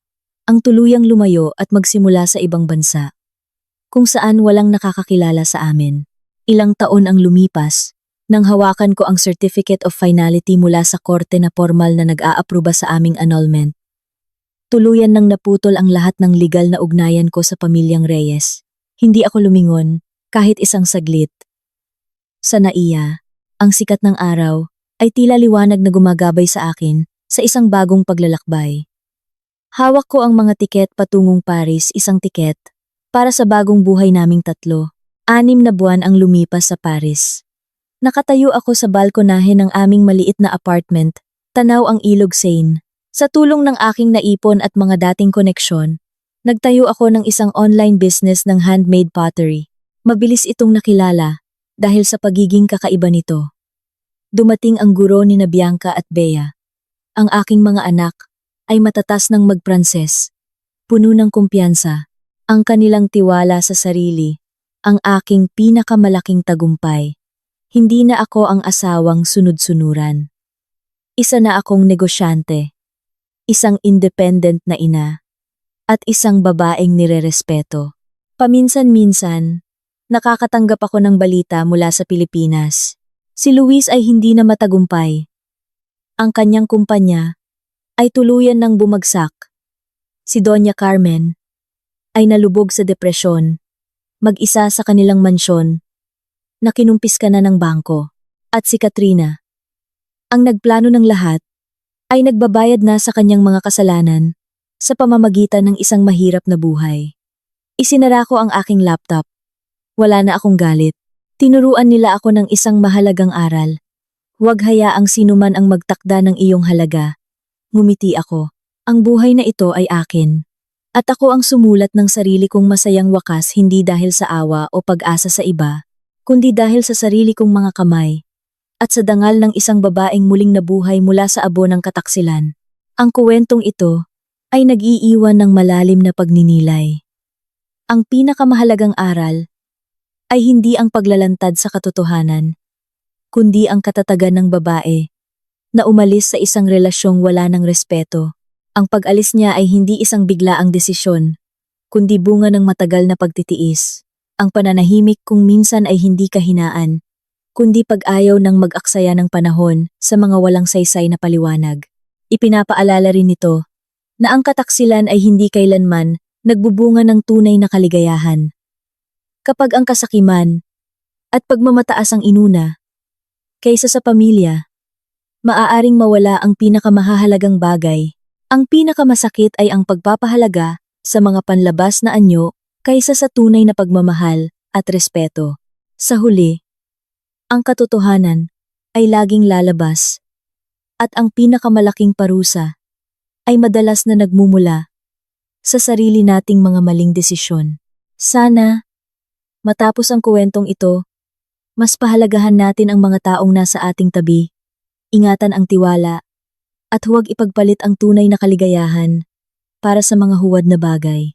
ang tuluyang lumayo at magsimula sa ibang bansa, kung saan walang nakakakilala sa amin. Ilang taon ang lumipas nang hawakan ko ang Certificate of Finality mula sa korte na formal na nag-aapruba sa aming annulment. Tuluyan nang naputol ang lahat ng legal na ugnayan ko sa pamilyang Reyes. Hindi ako lumingon, kahit isang saglit. Sa naiya, ang sikat ng araw ay tila liwanag na gumagabay sa akin sa isang bagong paglalakbay. Hawak ko ang mga tiket patungong Paris, isang tiket para sa bagong buhay naming tatlo. 6 na buwan ang lumipas sa Paris. Nakatayo ako sa balkonahe ng aming maliit na apartment, tanaw ang ilog Seine. Sa tulong ng aking naipon at mga dating koneksyon, nagtayo ako ng isang online business ng handmade pottery. Mabilis itong nakilala dahil sa pagiging kakaiba nito. Dumating ang guro ni na Bianca at Bea. Ang aking mga anak ay matatas ng mag-Pranses, puno ng kumpiyansa. Ang kanilang tiwala sa sarili, ang aking pinakamalaking tagumpay. Hindi na ako ang asawang sunod-sunuran. Isa na akong negosyante, isang independent na ina, at isang babaeng nirerespeto. Paminsan-minsan, Nakakatanggap ako ng balita mula sa Pilipinas. Si Luis ay hindi na matagumpay. Ang kanyang kumpanya ay tuluyan ng bumagsak. Si Doña Carmen ay nalubog sa depresyon, mag-isa sa kanilang mansyon, na kinumpis ka na ng bangko. At si Katrina, ang nagplano ng lahat, ay nagbabayad na sa kanyang mga kasalanan sa pamamagitan ng isang mahirap na buhay. Isinara ko ang aking laptop. Wala na akong galit. Tinuruan nila ako ng isang mahalagang aral. Huwag hayaang sinuman ang magtakda ng iyong halaga. Ngumiti ako. Ang buhay na ito ay akin. At ako ang sumulat ng sarili kong masayang wakas hindi dahil sa awa o pag-asa sa iba, kundi dahil sa sarili kong mga kamay. At sa dangal ng isang babaeng muling nabuhay mula sa abo ng kataksilan. Ang kuwentong ito ay nag-iiwan ng malalim na pagninilay. Ang pinakamahalagang aral ay hindi ang paglalantad sa katotohanan, kundi ang katatagan ng babae na umalis sa isang relasyong wala ng respeto. Ang pag-alis niya ay hindi isang biglaang desisyon, kundi bunga ng matagal na pagtitiis. Ang pananahimik kung minsan ay hindi kahinaan, kundi pag-ayaw ng mag-aksaya ng panahon sa mga walang saysay na paliwanag. Ipinapaalala rin nito na ang kataksilan ay hindi kailanman nagbubunga ng tunay na kaligayahan. Kapag ang kasakiman at pagmamataas ang inuna, kaysa sa pamilya, maaaring mawala ang pinakamahalagang bagay. Ang pinakamasakit ay ang pagpapahalaga sa mga panlabas na anyo kaysa sa tunay na pagmamahal at respeto. Sa huli, ang katotohanan ay laging lalabas at ang pinakamalaking parusa ay madalas na nagmumula sa sarili nating mga maling desisyon. Sana, matapos ang kuwentong ito, mas pahalagahan natin ang mga taong nasa ating tabi, ingatan ang tiwala, at huwag ipagpalit ang tunay na kaligayahan para sa mga huwad na bagay.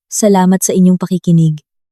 Salamat sa inyong pakikinig.